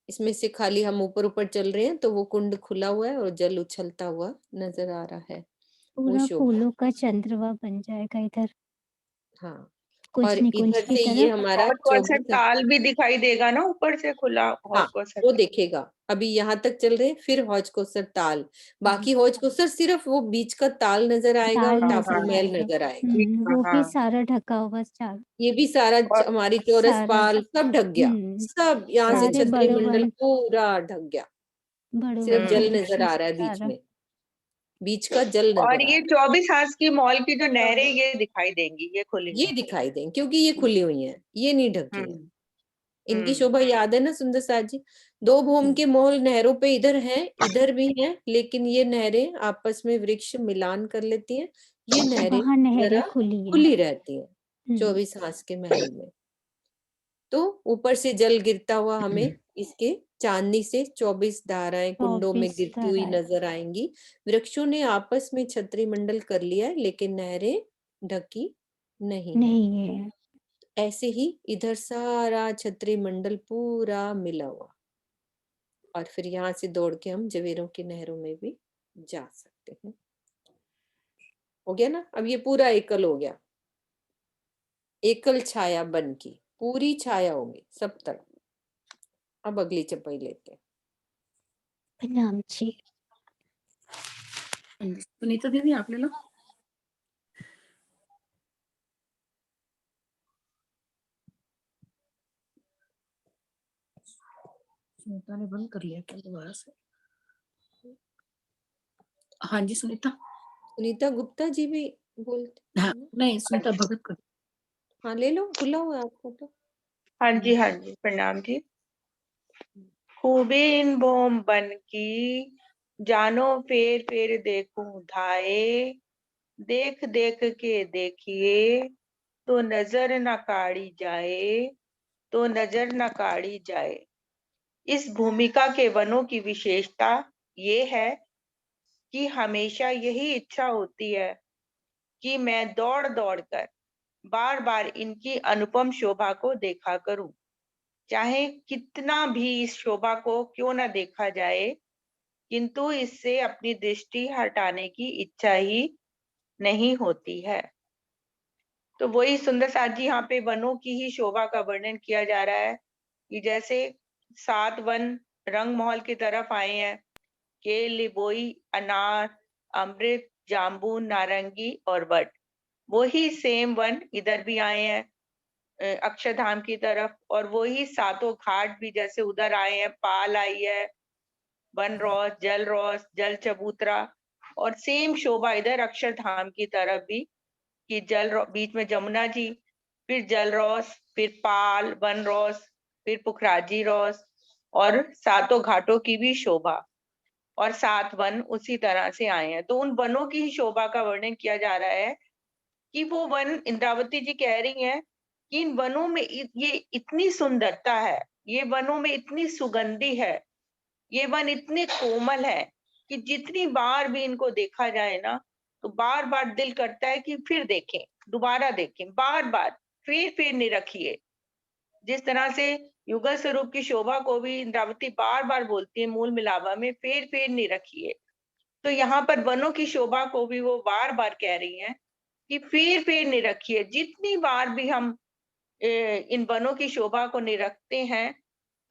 इसमें से खाली हम ऊपर ऊपर चल रहे हैं, तो वो कुंड खुला हुआ है और जल उछलता हुआ नजर आ रहा है, वो पूरा शोभा। फूलों का चंद्रमा बन जाएगा इधर। हाँ, कुछ निकुंज इधर की से ये तरफ। हमारा हौज कौशल 24 ताल भी दिखाई देगा ना ऊपर से खुला हौज हाँ कौशल। वो देखेगा। अभी यहाँ तक चल रहे हैं, फिर हौज कोसर ताल, बाकी हौज कोसर सिर्फ वो बीच का ताल नजर आएगा और ताल टापू नजर महल आएगा। नजर आएगा। वो भी हाँ सारा ढका होगा चार। ये भी सारा और हमारी चौरस सारा पाल सब ढक गया, सब यहाँ से सारे छतरी बड़े मंडल वन पूरा ढक गया, बड़े सिर्फ वन जल के नजर आ रहा है बीच सारा। में, बीच का जल और नजर आ ये रहा 24 हाथ की मॉल की जो नहरें ये दिखाई देंगी, ये खुली है। ये दिखाई दें क्योंकि ये खुली हुई है, ये नहीं ढकी है। इनकी हम्म शोभा याद है ना सुंदर साथ जी, दो भूम के मोल नहरों पे इधर हैं, इधर भी हैं, लेकिन ये नहरें आपस में वृक्ष मिलान कर लेती हैं, ये नहरें वहाँ नहरें जरा खुली हैं। खुली रहती हैं 24 हाथ के महल में। तो ऊपर से जल गिरता हुआ हमें इसके चांदनी से 24 धाराएं कुंडों में 24 गिरती हुई धाराएं। नजर आएंगी। वृक्षों ने आपस में छतरी मंडल कर लिया है, लेकिन नहरें ढकी नहीं है। नहीं है। ऐसे ही इधर सारा छतरी मंडल पूरा मिला हुआ, और फिर यहाँ से दौड़ के हम जवेरों की नहरों में भी जा सकते हैं। हो गया ना? अब ये पूरा एकल हो गया, एकल छाया बन की पूरी छाया होगी सब तरफ। अब अगली चपाई लेते हैं। प्रणाम जी। सुनीता दीदी आप ले लो। सुनीता ने बंद कर लिया क्या दोबारा से? हाँ जी सुनीता। सुनीता गुप्ता जी भी बोलते हाँ हैं ना? नहीं सुनीता भगत कर। हाँ ले लो, खुला हुआ है आपका तो। हाँ जी प्रणाम जी। खूबी इन बोम बन की जानो फेर फेर देखूं धाए, देख देख के देखिए तो नजर न काढ़ी जाए, तो नजर न काढ़ी जाए। इस भूमिका के वनों की विशेषता ये है कि हमेशा यही इच्छा होती है कि मैं दौड़ दौड़ कर बार बार इनकी अनुपम शोभा को देखा करूं, चाहे कितना भी इस शोभा को क्यों न देखा जाए, किंतु इससे अपनी दृष्टि हटाने की इच्छा ही नहीं होती है। तो वही सुंदर साथ जी यहाँ पे वनों की ही शोभा का वर्णन किया जा रहा है कि जैसे 7 वन रंग महल की तरफ आए हैं, केल, लिबोई, अनार, अमृत, जाम्बू, नारंगी और वट। वही सेम वन इधर भी आए हैं अक्षरधाम की तरफ, और वही सातों घाट भी जैसे उधर आए हैं, पाल आई है, वन रोस, जल चबूतरा, और सेम शोभा इधर अक्षरधाम की तरफ भी कि बीच में जमुना जी, फिर जल रोस, फिर पाल, वन रोस, फिर पुखराजी रोस, और सातों घाटों की भी शोभा, और 7 वन उसी तरह से आए हैं। तो उन वनों की ही शोभा का वर्णन किया जा रहा है कि वो वन, इंद्रावती जी कह रही हैं कि इन वनों में ये इतनी सुंदरता है, ये वनों में इतनी सुगंधी है, ये वन इतने कोमल है कि जितनी बार भी इनको देखा जाए ना, तो बार बार दिल करता है कि फिर देखें, दोबारा देखें, बार बार फिर नहीं रखिए। जिस तरह से युगल स्वरूप की शोभा को भी इंद्रावती बार बार बोलती है मूल मिलावा में, फिर नहीं रखिए। तो यहाँ पर वनों की शोभा को भी वो बार बार कह रही हैं कि फिर नहीं रखिए। जितनी बार भी हम इन वनों की शोभा को निरखते हैं,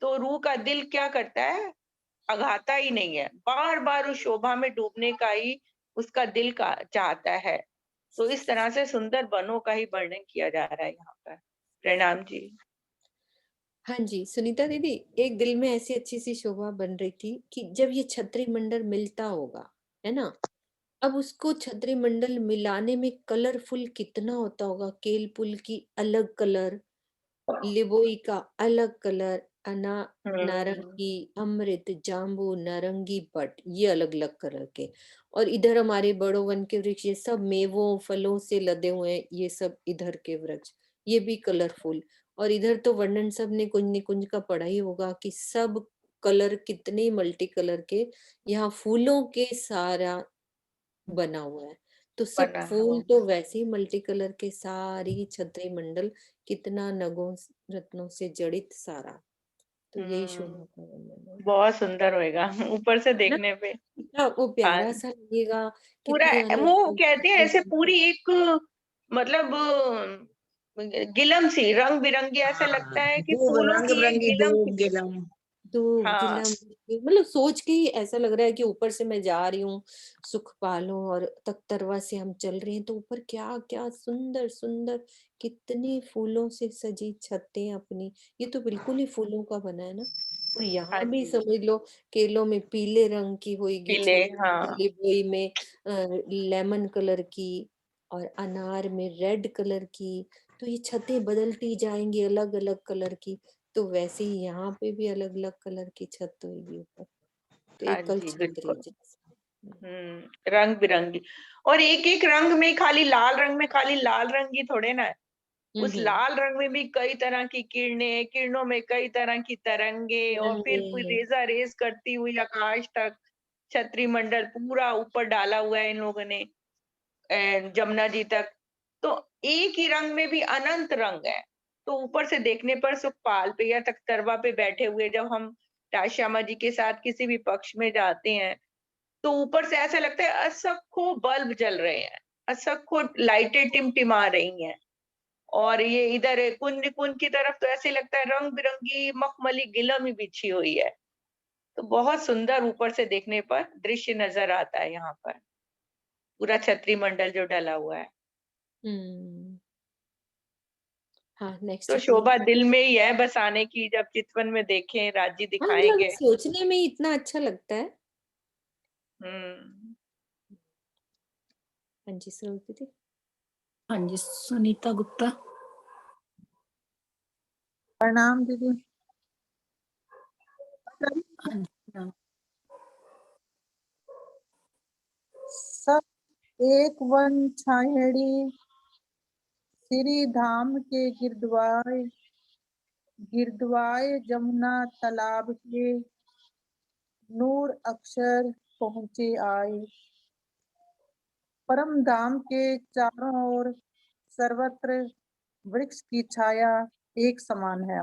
तो रूह का दिल क्या करता है, अघाता ही नहीं है, बार बार उस शोभा में डूबने का ही उसका दिल का चाहता है। तो इस तरह से सुंदर वनों का ही वर्णन किया जा रहा है यहाँ पर। प्रणाम जी। हाँ जी सुनीता दीदी, एक दिल में ऐसी अच्छी सी शोभा बन रही थी कि जब ये छतरी मंडल मिलता होगा, है ना, अब उसको छतरी मंडल मिलाने में कलरफुल कितना होता होगा। केल पुल की अलग कलर, लिबोई का अलग कलर, नारंगी, अमृत, जाम्बू, नारंगी, बट, ये अलग अलग कलर के, और इधर हमारे बड़ो वन के वृक्ष ये सब मेवों फलों से लदे हुए हैं, ये सब इधर के वृक्ष ये भी कलरफुल। और इधर तो वर्णन सब ने कुंज निकुंज का पढ़ा ही होगा कि सब कलर कितने मल्टी कलर के यहाँ फूलों के सारा बना हुआ है। तो सब बना फूल हुआ। तो वैसे ही मल्टी कलर के, सारी छतरी मंडल कितना नगों रत्नों से जड़ित सारा, तो यही शोभा का वर्णन है बहुत सुंदर होएगा ऊपर से ना। देखने पे। कितना वो हाँ, प्यारा सा लगेगा, पूरा कितनी अलग वो अलग कहते हैं ऐसे चीजें। पूरी एक मतलब गिलम सी रंग बिरंगी, ऐसा लगता है कि धूप, फूलों रंग की एक बिरंगी गिलम धूप सी। गिलम। तो हाँ गिलम, मतलब सोच के ही ऐसा लग रहा है कि ऊपर से मैं जा रही हूँ सुखपालों और तख्तरवा से हम चल रहे हैं, तो ऊपर क्या क्या सुंदर सुंदर कितने फूलों से सजी छतें अपनी। ये तो बिल्कुल ही फूलों का बना है ना। और हाँ यहाँ भी जी, समझ लो केलों में पीले रंग की होगी पीले, छत, हाँ लिबोई में लेमन कलर की, और अनार में रेड कलर की। तो ये छतें बदलती जाएंगी अलग अलग कलर की। तो वैसे ही यहाँ पे भी अलग अलग कलर की छत होगी ऊपर, तो हाँ एकल जी, छतरी बिल्कुल। जैसे। रंग बिरंगी। और एक एक रंग में खाली लाल रंग में खाली लाल रंग ही थोड़े ना है, उस हम्म, लाल रंग में भी कई तरह की किरणें, किरणों में कई तरह की तरंगे, और फिर कोई तिरंगे। रेजा रेज करती हुई आकाश तक छतरी मंडल पूरा ऊपर डाला हुआ है इन लोगों ने, जमुना जी तक। तो एक ही रंग में भी अनंत रंग है। तो ऊपर से देखने पर सुखपाल पे या तख्तरवा पे बैठे हुए जब हम श्यामा जी के साथ किसी भी पक्ष में जाते हैं, तो ऊपर से ऐसा लगता है असंख्यों बल्ब जल रहे हैं, असंख्यों लाइटें टिमटिमा रही हैं। और ये इधर कुंज कुंज की तरफ तो ऐसे लगता है रंग बिरंगी मखमली गिलम ही बिछी हुई है। तो बहुत सुंदर ऊपर से देखने पर दृश्य नजर आता है यहाँ पर, पूरा छतरी मंडल जो डला हुआ है। हम्म, हाँ नेक्स्ट तो पढ़िए। शोभा दिल में ही है बस आने की, जब चितवन में देखें राज्य हाँ मतलब दिखाएंगे। सोचने में ही इतना अच्छा लगता है। हम्म। हाँ जी सरोज दीदी। हाँ जी, सुनीता गुप्ता। प्रणाम दीदी। हाँ जी, प्रणाम। सब एक वन छाहेड़ी श्री धाम के गिरद्वार गिरद्वार जमुना तालाब के नूर अक्षर पहुँचे आए। परम धाम के चारों ओर सर्वत्र वृक्ष की छाया एक समान है।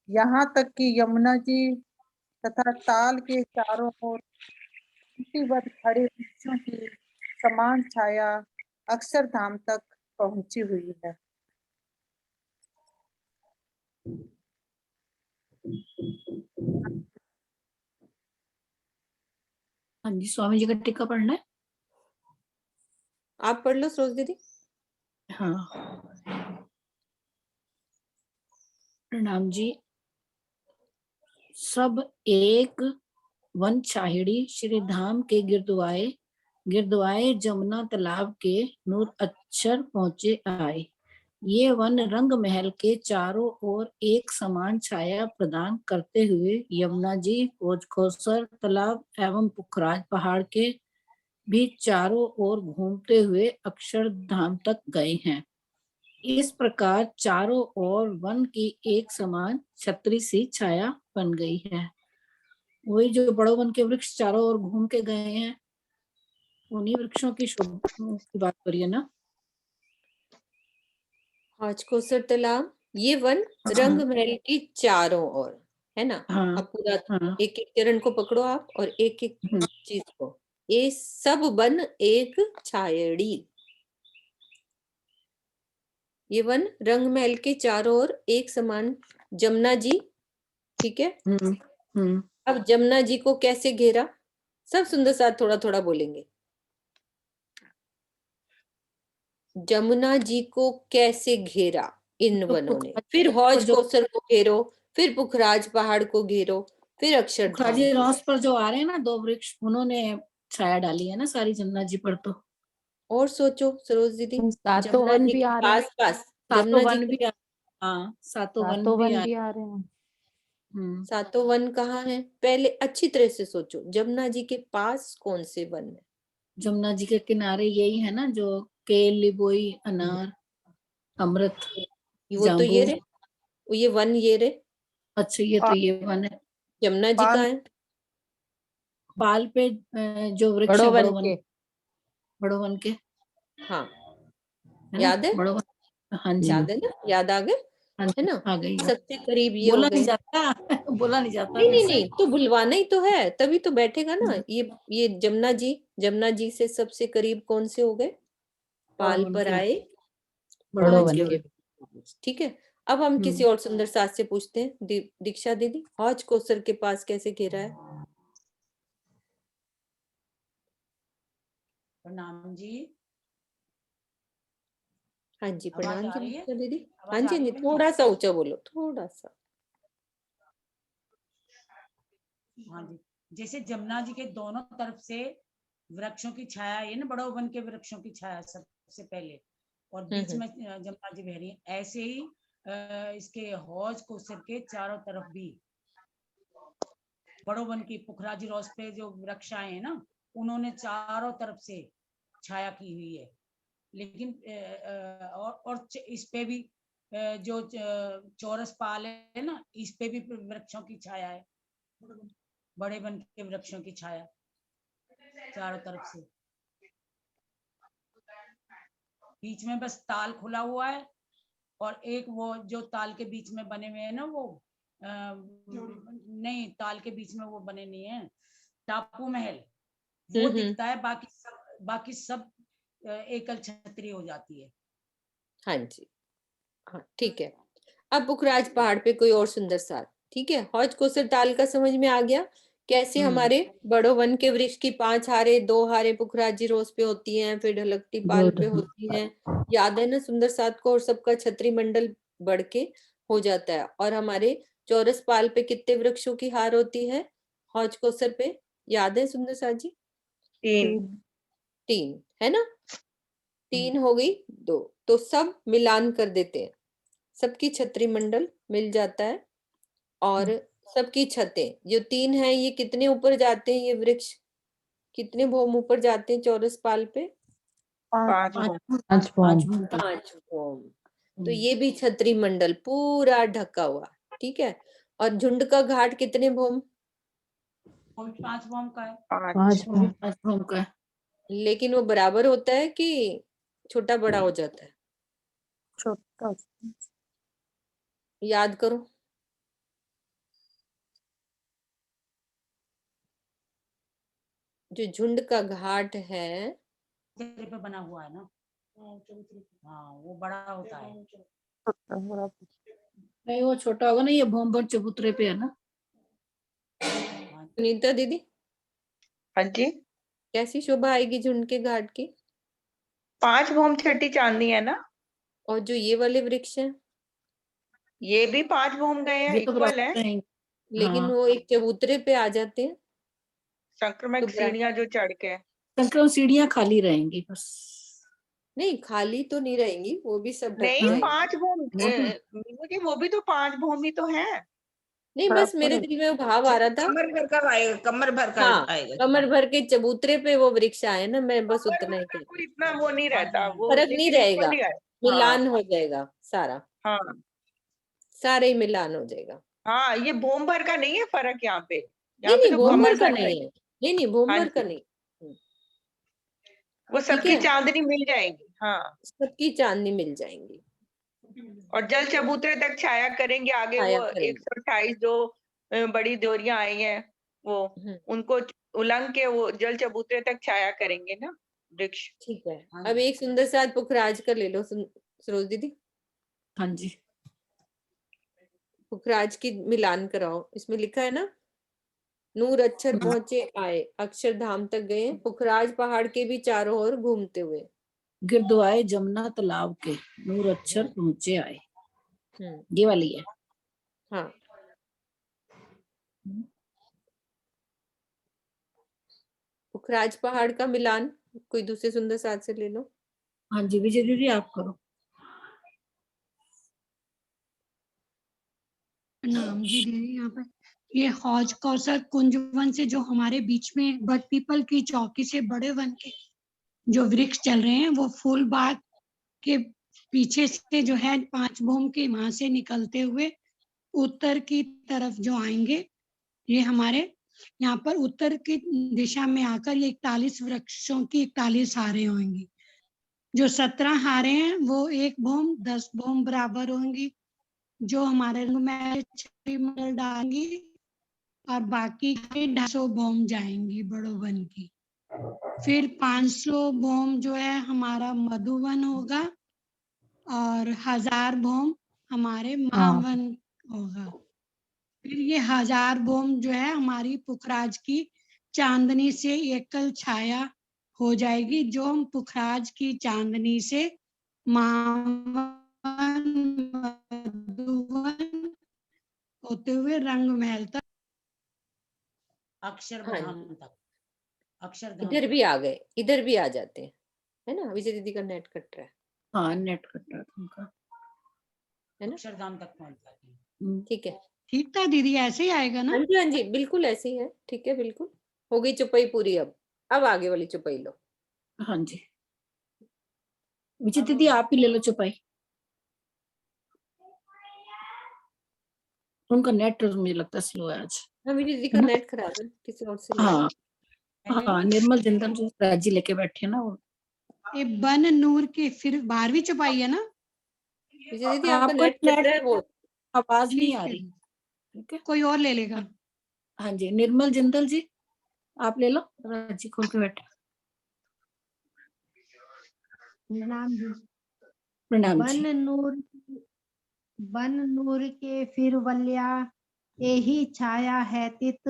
यहाँ तक कि यमुना जी तथा ताल के चारों ओर पंक्तिबद्ध खड़े वृक्षों की समान छाया अक्षरधाम तक पहुंची हुई है। हाँ जी, स्वामी जी का टीका पढ़ना है। आप पढ़ लो सरोज दीदी। हाँ, प्रणाम जी। सब एक वन छाहिड़ी श्री धाम के गिरद्वाए जमुना तालाब के नूर अक्षर पहुंचे आए। ये वन रंग महल के चारों ओर एक समान छाया प्रदान करते हुए यमुना जी, भोजकोसर तालाब एवं पुखराज पहाड़ के भी चारों ओर घूमते हुए अक्षरधाम तक गए हैं। इस प्रकार चारों ओर वन की एक समान छतरी सी छाया बन गई है। वही जो बड़ो वन के वृक्ष चारों ओर घूम के गए हैं, उन्हीं वृक्षों की शोभा की बात करिए ना। हाजकोसर तालाब, ये वन रंग महल की चारों ओर है ना। हाँ, अब पूरा हाँ, एक एक चरण को पकड़ो आप और एक एक चीज को। ये सब वन एक छायड़ी। ये वन रंग महल के चारों ओर एक समान। जमुना जी, ठीक है। अब जमुना जी को कैसे घेरा, सब सुंदर साथ थोड़ा थोड़ा बोलेंगे। जमुना जी को कैसे घेरा इन तो वनों ने, पुखराज फिर पर हौज जो कोसर को घेरो, फिर पुखराज पहाड़ को घेरो, फिर अक्षरधाम पुखराजी को। रॉस पर जो आ रहे हैं ना दो वृक्ष, उन्होंने छाया डाली है ना सारी जमुना जी पर। तो और सोचो सरोज दीदी, सातों जमुना वन जी भी के आ रहे हैं। पास पास सातों जमुना जी वन के भी हाँ, सातों वन सातों भी वन आए। भी आ रहे हैं। सातों वन कहाँ है, पहले अच्छी तरह से सोचो। जमुना जी के पास कौन से वन है? जमुना जी के किनारे यही है ना, जो केल, लिबोई, अनार, अमृत, वो तो जाम्बू। ये रे, ये वन ये रे। अच्छा, ये तो ये वन है। जमुना जी कहाँ है? पाल पे जो वृक्ष बड़ो है वन के। बड़ो वन के। हाँ, है याद है, बड़ो वन। हाँ जी, याद है ना, याद आ गए, हाँ है जी, ना। आ गई। सबसे करीब ये हो बोला नहीं गए। जाता बोला नहीं जाता नहीं फिर नहीं से। नहीं, तो बुलवाना ही तो है, तभी तो बैठेगा ना। ये जमुना जी से सबसे करीब कौन से हो गए? बड़ो पाल वन पर के। आए, बड़ो वन के के वृक्ष। ठीक है, अब हम किसी और सुंदर साथ से पूछते हैं। दीक्षा दीदी, हौज कोसर के पास कैसे घेरा है? प्रणाम जी। हाँ जी, आवाज प्रणाम आ जी रही है? दीक्षा दीदी। हाँ आवाज आ जी, रही जी है मेरी? थोड़ा सा ऊंचा बोलो, थोड़ा सा। हाँ जी, जैसे जमुना जी के दोनों तरफ से वृक्षों की छाया है ना, बड़ो वन के वृक्षों की छाया सबसे पहले, और बीच में जमुना जी बह रही है, ऐसे ही इसके हौज कोसर के चारों तरफ भी बड़ो वन की पुखराजी रोज पे जो वृक्ष आए हैं ना, उन्होंने चारों तरफ से छाया की हुई है। लेकिन और इस पे भी जो चौरस पाल है ना, इस पे भी वृक्षों की छाया है, बड़े वन के वृक्षों की छाया चारों तरफ से। बीच में बस ताल खुला हुआ है, और एक वो जो ताल के बीच में बने हुए हैं ना, वो नहीं, ताल के बीच में वो बने नहीं है, टापू महल वो दिखता है, बाकी सब एकल छतरी हो जाती है। हाँ जी, हाँ ठीक है। अब पुखराज पहाड़ पे कोई और सुंदर साथ। ठीक है, हौज कोसर ताल का समझ में आ गया, कैसे हमारे बड़ो वन के वृक्ष की 5 हारें, 2 हारें पुखराजी रोज पे होती हैं, फिर ढलकती पाल पे होती हैं, याद है ना सुंदर साथ को, और सबका छतरी मंडल बढ़ के हो जाता है। और हमारे चौरस पाल पे कितने वृक्षों की हार होती है हौज कोसर पे, याद है सुंदर साथ जी? 3 है ना, 3 हो गई 2, तो सब मिलान कर देते हैं, सबकी छतरी मंडल मिल जाता है, और सबकी छतें जो 3 हैं, ये कितने ऊपर जाते हैं, ये वृक्ष कितने भौम ऊपर जाते हैं चौरस पाल पे? 5 भौम। तो ये भी छतरी मंडल पूरा ढका हुआ। ठीक है, और झुंड का घाट कितने भौम? 5 भौम का है। 5 भौम का है। लेकिन वो बराबर होता है कि छोटा बड़ा हो जाता है? छोटा। याद करो। जो झुंड का घाट है चबूतरे पे बना हुआ है ना, हाँ वो बड़ा होता है। नहीं, वो छोटा होगा ना, ये भौम चबूतरे पे है ना। सुनीता दीदी, हाँ जी, कैसी शोभा आएगी झुंड के घाट की? 5 भौम छठी चांदनी है ना। और जो ये वाले वृक्ष हैं, ये भी 5 भौम गए हैं, इक्वल है। लेकिन वो एक चबूतरे पे आ जाते हैं। संक्रमण सीढ़ियां जो चढ़ के, संक्रमण सीढ़ियां खाली रहेंगी बस। नहीं, खाली तो नहीं रहेंगी, वो भी सब ढक नहीं जाएंगे। 5 भौम मुझे वो भी तो 5 भौम ही तो है। नहीं, बस मेरे दिल में वो भाव आ रहा था, कमर भर का आएगा, कमर भर का हाँ, आएगा, कमर भर के चबूतरे पे वो वृक्ष आए ना, मैं बस उतना ही कहती, कोई इतना वो नहीं रहता, वो फर्क नहीं लेकिन रहेगा, equal ही है। मिलान हो जाएगा सारा, हाँ सारे ही मिलान हो जाएगा। हाँ, ये भौम भर का नहीं है फर्क यहाँ पे, नहीं नहीं, तो भूमभर कमर का भर नहीं है, नहीं नहीं, भूमभर का नहीं, वो ठीक सबकी है, चांदनी मिल जाएंगी। हाँ, सबकी चांदनी मिल जाएंगी, और जल चबूतरे तक छाया करेंगे। आगे छाया वो करेंगे। 128 जो बड़ी डोरियां आई हैं, वो उनको उलंग के वो जल चबूतरे तक छाया करेंगे ना वृक्ष। ठीक है, अब एक सुंदर सा पुखराज का ले लो सरोज दीदी। हाँ जी, पुखराज की मिलान कराओ, इसमें लिखा है ना, नूर अक्षर पहुंचे आए, अक्षरधाम तक गए, पुखराज पहाड़ के भी चारों ओर घूमते हुए, गिरदवाए जमुना तालाब के, नूर अक्षर पहुंचे आए। ये वाली है। हाँ, पुखराज पहाड़ का मिलान कोई दूसरे सुंदर साथ से ले लो। हाँ जी, विजय दीदी आप करो। नाम जी दीदी, यहाँ पे ये हौज कौसर कुंज वन से जो हमारे बीच में बट पीपल की चौकी से बड़े वन के जो वृक्ष चल रहे हैं, वो फूल बाग के पीछे से जो है 5 भौम के वहां से निकलते हुए उत्तर की तरफ जो आएंगे, ये हमारे यहाँ पर उत्तर की दिशा में आकर ये 41 वृक्षों की 41 हारें होंगी। जो 17 हारें हैं वो 1 भौम 10 भौम बराबर होंगी, जो हमारे रंग में छतरी मंडल डालेंगी, और बाकी 250 भौम जाएंगी बड़ो वन की। फिर 500 भौम जो है हमारा मधुवन होगा, और 1000 भोम हमारे महावन होगा। फिर ये 1000 भोम जो है हमारी पुखराज की चांदनी से एकल छाया हो जाएगी, जो हम पुखराज की चांदनी से महावन मधुवन होते हुए रंग महल तक अक्षरधाम तक, अक्षरधाम इधर तक। भी आ गए, इधर भी आ जाते हैं, है ना। विजय दीदी का नेट कट रहा है। हाँ नेट कट रहा था उनका, है ना। अक्षरधाम तक पहुंच जाते हैं। ठीक है, ठीक था दीदी, ऐसे ही आएगा ना? हाँ जी हाँ जी, बिल्कुल ऐसे ही है। ठीक है, बिल्कुल हो गई चुपाई पूरी। अब आगे वाली चुपाई लो। हाँ जी विजय दीदी आप ही ले लो चुपाई, उनका नेट मुझे लगता है स्लो है आज। हाँ, विजय दीदी का नेट खराब है, किसी और से ले हाँ लो। हाँ निर्मल जिंदल जो राजी लेके बैठे हैं ना वो। ये बन नूर की फिर 12वीं चुपाई है ना? विजय दीदी आपका नेट कट रहा है, वो आवाज नहीं ठीक आ है, रही। ठीक है कोई और ले लेगा। हाँ जी निर्मल जिंदल जी आप ले लो, राजी खोल के बैठे। प्रणाम जी। प्रणाम जी। बन नूर के फिर वल्या यही छाया है तित,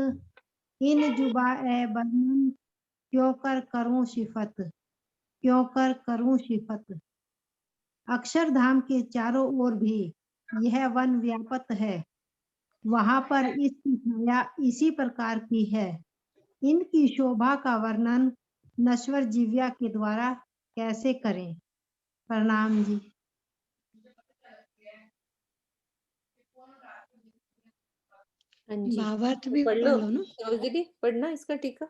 इन जुबा ए बन क्यों कर करूं सिफत, क्यों कर करूं सिफत। अक्षरधाम के चारों ओर भी यह वन व्यापत है, वहां पर इसकी छाया इसी प्रकार की है। इनकी शोभा का वर्णन नश्वर जीव्या के द्वारा कैसे करें। प्रणाम जी। हाँ जी, भावार्थ तो भी पढ़ पढ़ लो लो ना। सरोज दीदी, पढ़ना इसका टीका।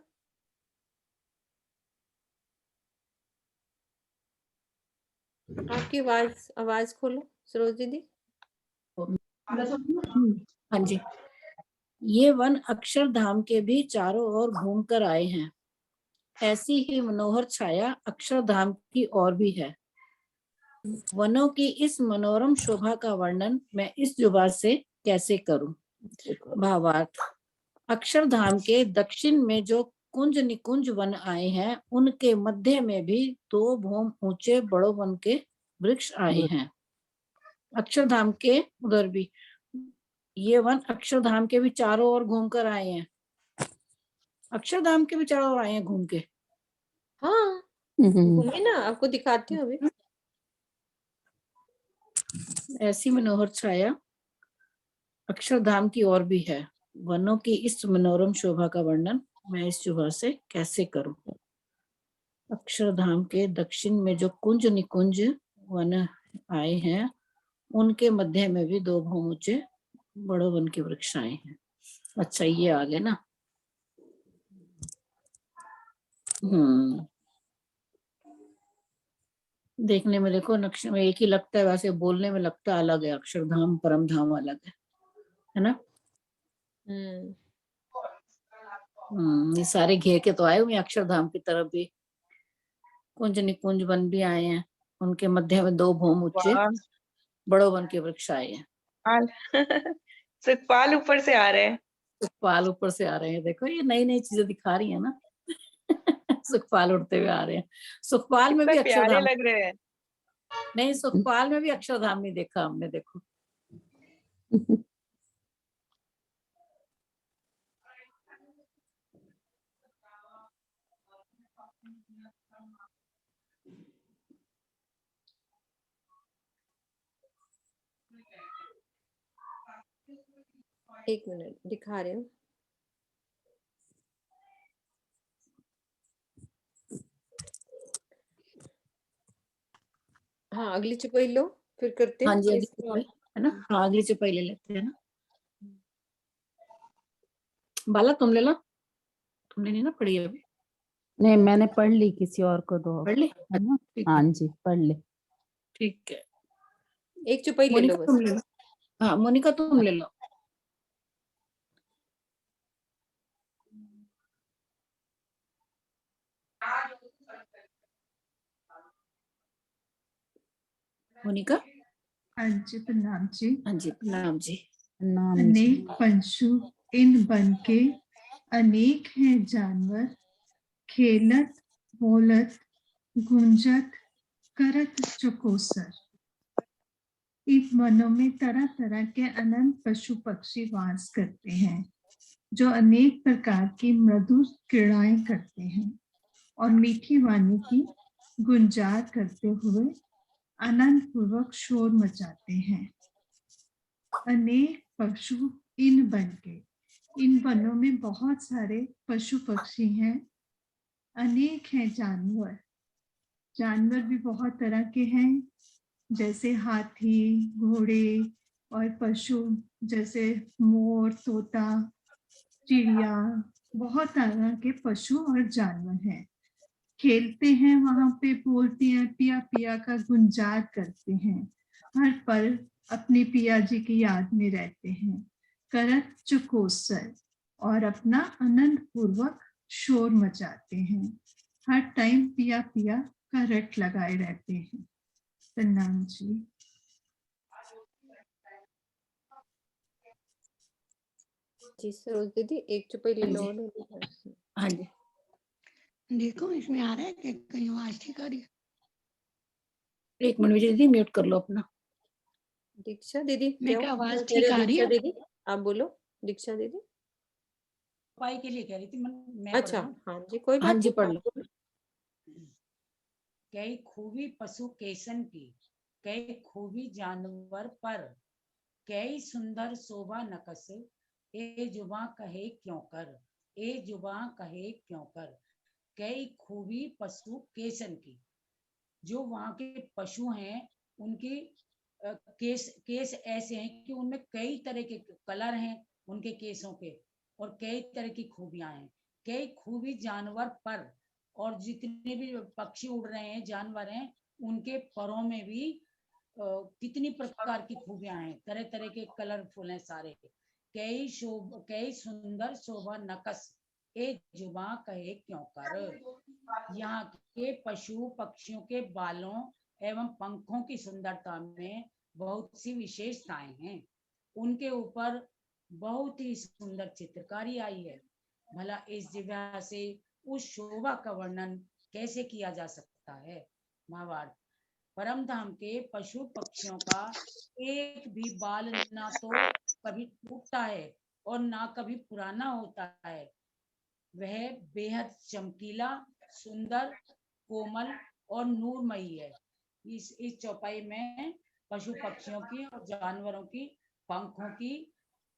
आपकी आवाज खोलो सरोज दीदी। हाँ जी ये वन अक्षरधाम के भी चारों ओर घूमकर आए हैं, ऐसी ही मनोहर छाया अक्षरधाम की ओर भी है। वनों की इस मनोरम शोभा का वर्णन मैं इस जुबान से कैसे करूं। भावार्थ अक्षरधाम के दक्षिण में जो कुंज निकुंज वन आए हैं, उनके मध्य में भी 2 भौम ऊंचे बड़ो वन के वृक्ष आए हैं। अक्षरधाम के उधर भी ये वन अक्षरधाम के भी चारों ओर घूम कर आए हैं, अक्षरधाम के भी चारों ओर आए हैं घूम के। हाँ घूमे ना, आपको दिखाती हूँ अभी। ऐसी मनोहर छाया अक्षरधाम की ओर भी है, वनों की इस मनोरम शोभा का वर्णन मैं इस जुबान से कैसे करूं। अक्षरधाम के दक्षिण में जो कुंज निकुंज वन आए हैं, उनके मध्य में भी 2 भौम ऊंचे बड़े वन के वृक्ष आए हैं। अच्छा ये आ गए ना। देखने में देखो नक्शे में एक ही लगता है, वैसे बोलने में लगता अलग है। अक्षरधाम परम धाम अलग है ना। ये सारे घेर के तो आए हुए अक्षरधाम की तरफ भी। कुंज निकुंज वन भी आए हैं, उनके मध्य में 2 भौम ऊंचे बड़ो वन के वृक्ष आए हैं। सुखपाल ऊपर से आ रहे हैं। सुखपाल ऊपर से आ रहे हैं, देखो ये नई नई चीजें दिखा रही है ना। सुखपाल उड़ते हुए आ रहे हैं। सुखपाल में भी कितने प्यारे अक्षरधाम लग रहे हैं। नहीं, सुखपाल में भी अक्षरधाम नहीं देखा हमने, देखो। एक मिनट दिखा रहे हूँ। हाँ अगली चुपाई लो, फिर करते हैं। हाँ जी अगली चुपाई है ना। हाँ अगली चुपाई ले लेते हैं ना। बाला तुम ले लो, तुमने नहीं ना पढ़ी अभी। नहीं मैंने पढ़ ली, किसी और को दो। पढ़ ली? हाँ जी पढ़ ली। ठीक है एक चुपाई ले लो बस। तुम ले लो। हाँ मोनिका तुम ले लो। मोनिका। हाँ जी प्रणाम जी। हाँ जी प्रणाम जी। अनेक पंछू इन बन के, अनेक हैं जानवर, खेलत बोलत गुंजत करत चकोसर। इन वनों में तरह तरह के अनंत पशु पक्षी वास करते हैं, जो अनेक प्रकार की मृदु क्रीड़ाएं करते हैं और मीठी वाणी की गुंजार करते हुए आनंद पूर्वक शोर मचाते हैं। अनेक पशु इन वनों में बहुत सारे पशु पक्षी हैं। अनेक हैं जानवर भी बहुत तरह के हैं, जैसे हाथी, घोड़े और पशु जैसे मोर, तोता, चिड़िया, बहुत तरह के पशु और जानवर हैं। खेलते हैं वहां पे, बोलते हैं, पिया पिया का गुंजार करते हैं। हर पल अपने पिया जी की याद में रहते हैं, करत चुकोसर, और अपना आनंद पूर्वक शोर मचाते हैं। हर टाइम पिया पिया का रट लगाए रहते हैं। प्रणाम जी। जी सरोज दीदी, एक चुपई ले लो। हाँ जी, देखो इसमें आ रहा है कि कहीं आवाज ठीक आ रही है? एक मिनट विजय दीदी, म्यूट कर लो अपना। दीक्षा दीदी, मैं क्या क्या आवाज कह ठीक रहे हो? आ रही दीक्षा है? दीदी आप बोलो। दीक्षा दीदी, पाई के लिए कह रही थी मैं अच्छा पढ़ दूं? हाँ जी, कोई हाँ बात जी, नहीं, पढ़ आप लो। बोलो। कई खूबी पशु केसन की, कई खूबी जानवर पर, कई सुंदर शोभा नकस, ए जुबां कहे क्यों कर, ए जुबां कहे क्यों कर। कई खूबी पशु केसन की, जो वहां के पशु हैं उनके केस ऐसे हैं कि उनमें कई तरह के कलर हैं उनके केसों के, और कई तरह की खूबियां हैं। कई खूबी जानवर पर, और जितने भी पक्षी उड़ रहे हैं, जानवर हैं, उनके परों में भी कितनी प्रकार की खूबियां हैं, तरह तरह के कलरफुल हैं सारे। कई सुंदर शोभा नकस, ए जुबां कहे क्यों कर। यहाँ के पशु पक्षियों के बालों एवं पंखों की सुंदरता में बहुत सी विशेषताएं हैं। उनके ऊपर बहुत ही सुंदर चित्रकारी आई है। भला इस जिह्वा से उस शोभा का वर्णन कैसे किया जा सकता है। महाभारत। परम धाम के पशु पक्षियों का एक भी बाल ना तो कभी टूटता है और ना कभी पुराना होता है। वह बेहद चमकीला, सुंदर, कोमल और नूरमयी है। इस चौपाई में पशु पक्षियों की और जानवरों की पंखों की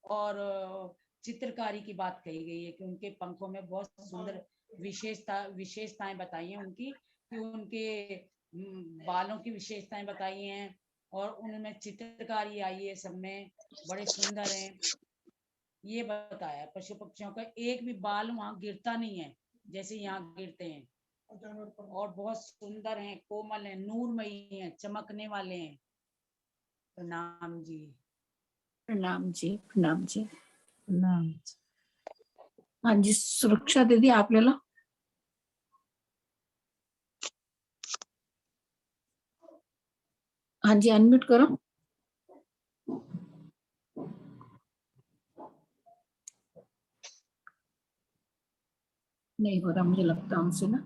और चित्रकारी की बात कही गई है कि उनके पंखों में बहुत सुंदर विशेषताएं बताई हैं उनकी, कि उनके बालों की विशेषताएं बताई हैं, और उनमें चित्रकारी आई है, सब में बड़े सुंदर हैं। ये बताया है। पशु पक्षियों का एक भी बाल वहां गिरता नहीं है जैसे यहाँ गिरते हैं, और बहुत सुंदर हैं, कोमल हैं, नूरमयी हैं, चमकने वाले हैं। प्रणाम जी। प्रणाम जी, प्रणाम जी। प्रणाम। हाँ जी, सुरक्षा दीदी आप ले लो। हाँ जी, अनम्यूट करो। नहीं हो रहा मुझे लगता उनसे ना।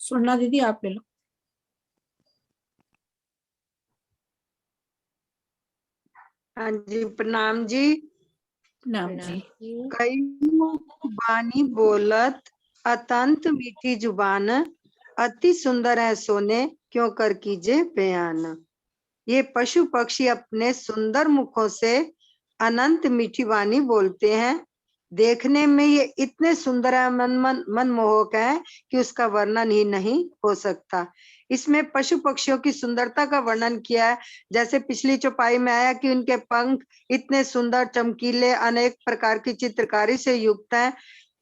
सुनना दीदी आप ले लो। हाँ जी, प्रणाम जी। प्रणाम जी। कई बानी बोलत, अत्यंत मीठी जुबान, अति सुंदर है सोने, क्यों कर कीजे बयान। ये पशु पक्षी अपने सुंदर मुखों से अनंत मीठी वाणी बोलते हैं। देखने में ये इतने सुंदर है, मनमोहक है कि उसका वर्णन ही नहीं हो सकता। इसमें पशु पक्षियों की सुंदरता का वर्णन किया है। जैसे पिछली चौपाई में आया कि उनके पंख इतने सुंदर, चमकीले, अनेक प्रकार की चित्रकारी से युक्त हैं।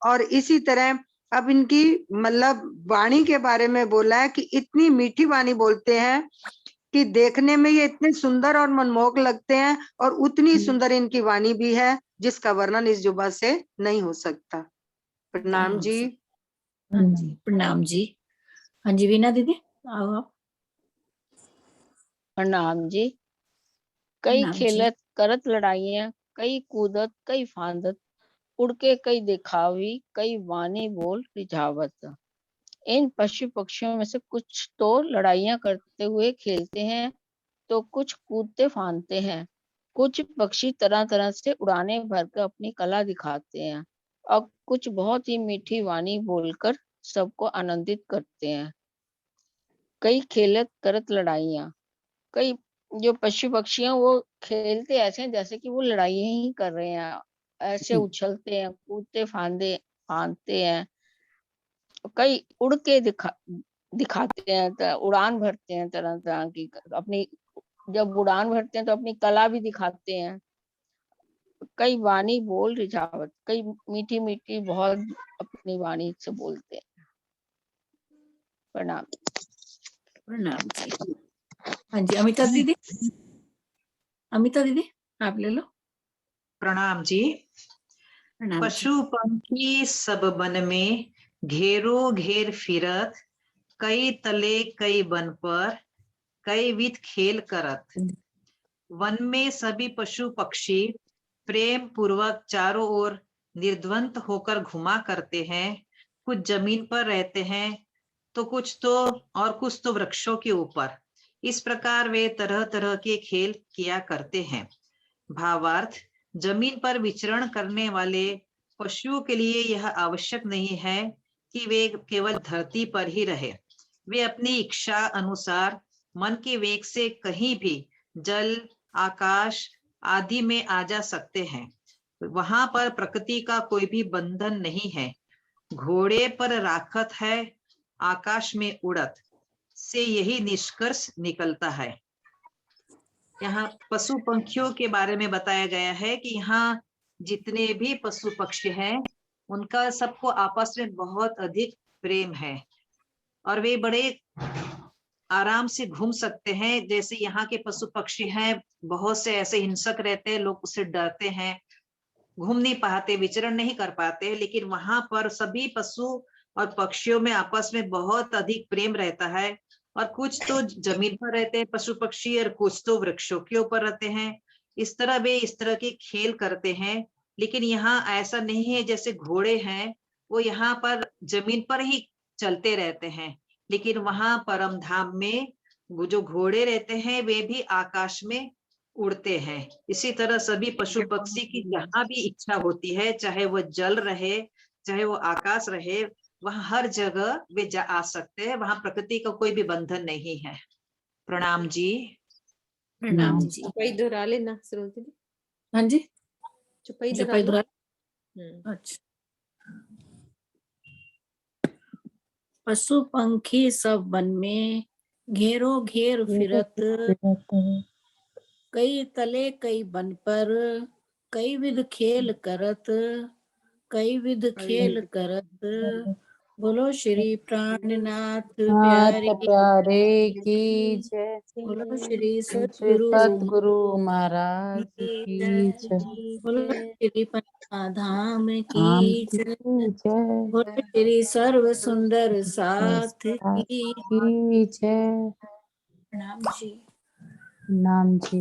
और इसी तरह अब इनकी मतलब वाणी के बारे में बोला है कि इतनी मीठी वाणी बोलते हैं कि देखने में ये इतने सुंदर और मनमोहक लगते हैं, और उतनी सुंदर इनकी वाणी भी है जिसका वर्णन इस जुबान से नहीं हो सकता। प्रणाम जी। हाँ जी, प्रणाम जी। हाँ जी, वीना दीदी आओ आप। प्रणाम जी। कई प्रणाम जी। खेलत करत लड़ाइयां, कई कूदत कई फांदत, उड़ के कई दिखावी, कई वाणी बोल रिझावत। इन पशु पक्षियों में से कुछ तो लड़ाइयां करते हुए खेलते हैं तो कुछ कूदते फांदते हैं। कुछ पक्षी तरह तरह से उड़ाने भरकर अपनी कला दिखाते हैं और कुछ बहुत ही मीठी वाणी बोलकर सबको आनंदित करते हैं। कई खेलत करत लड़ाइयाँ, कई जो पशु पक्षी हैं वो खेलते ऐसे हैं जैसे कि वो लड़ाइयाँ ही कर रहे हैं, ऐसे उछलते हैं, कूदते फांदते हैं। कई उड़ के दिखाते हैं, उड़ान भरते हैं तरह तरह की अपनी, जब उड़ान भरते हैं तो अपनी कला भी दिखाते हैं। कई वाणी बोल रिझावत, कई मीठी मीठी बहुत अपनी वाणी से बोलते हैं। प्रणाम। प्रणाम जी। हाँ जी, अमिता दीदी, अमिता दीदी आप ले लो। प्रणाम जी। प्रणाम जी। पशु पंखी सब बन में घेरो घेर फिरत, कई तले कई बन पर कई विध खेल करत। वन में सभी पशु पक्षी प्रेम पूर्वक चारों ओर निर्द्वंद होकर घुमा करते हैं। कुछ जमीन पर रहते हैं तो कुछ तो वृक्षों के ऊपर। इस प्रकार वे तरह तरह के खेल किया करते हैं। भावार्थ, जमीन पर विचरण करने वाले पशुओं के लिए यह आवश्यक नहीं है कि वे केवल धरती पर ही रहे। वे अपनी इच्छा अनुसार मन के वेग से कहीं भी जल, आकाश आदि में आ जा सकते हैं। वहां पर प्रकृति का कोई भी बंधन नहीं है। घोड़े पर राखत है, आकाश में उड़त, से यही निष्कर्ष निकलता है। यहाँ पशु पंखियों के बारे में बताया गया है कि यहाँ जितने भी पशु पक्षी हैं उनका सबको आपस में बहुत अधिक प्रेम है और वे बड़े आराम से घूम सकते हैं। जैसे यहाँ के पशु पक्षी हैं, बहुत से ऐसे हिंसक रहते हैं, लोग उससे डरते हैं, घूम नहीं पाते, विचरण नहीं कर पाते, लेकिन वहां पर सभी पशु और पक्षियों में आपस में बहुत अधिक प्रेम रहता है। और कुछ तो जमीन पर रहते हैं पशु पक्षी और कुछ तो वृक्षों के ऊपर रहते हैं। इस तरह वे इस तरह के खेल करते हैं। लेकिन यहाँ ऐसा नहीं है, जैसे घोड़े हैं वो यहाँ पर जमीन पर ही चलते रहते हैं, लेकिन वहां परम धाम में वो जो घोड़े रहते हैं वे भी आकाश में उड़ते हैं। इसी तरह सभी पशु पक्षी की जहां भी इच्छा होती है, चाहे वो जल रहे चाहे वो आकाश रहे, वहां हर जगह वे आ सकते हैं। वहां प्रकृति का कोई भी बंधन नहीं है। प्रणाम जी। प्रणाम जी। चुपाई दोहरा लेना सरोज दीदी। हाँ जी, चुपाई चुपाई दोहरा दोहरा। अच्छा। पशु पंखी सब वन में घेरो घेर फिरत, कई तले कई बन पर कई विध खेल करत, कई विध खेल करत। बोलो श्री प्राणनाथ प्यारे की जय। बोलो श्री सतगुरु सतगुरु महाराज की जय। बोलो श्री धाम धाम की जय। जय। बोलो श्री सर्व सुंदर साथ की जय। प्रणाम जी। नाम जी।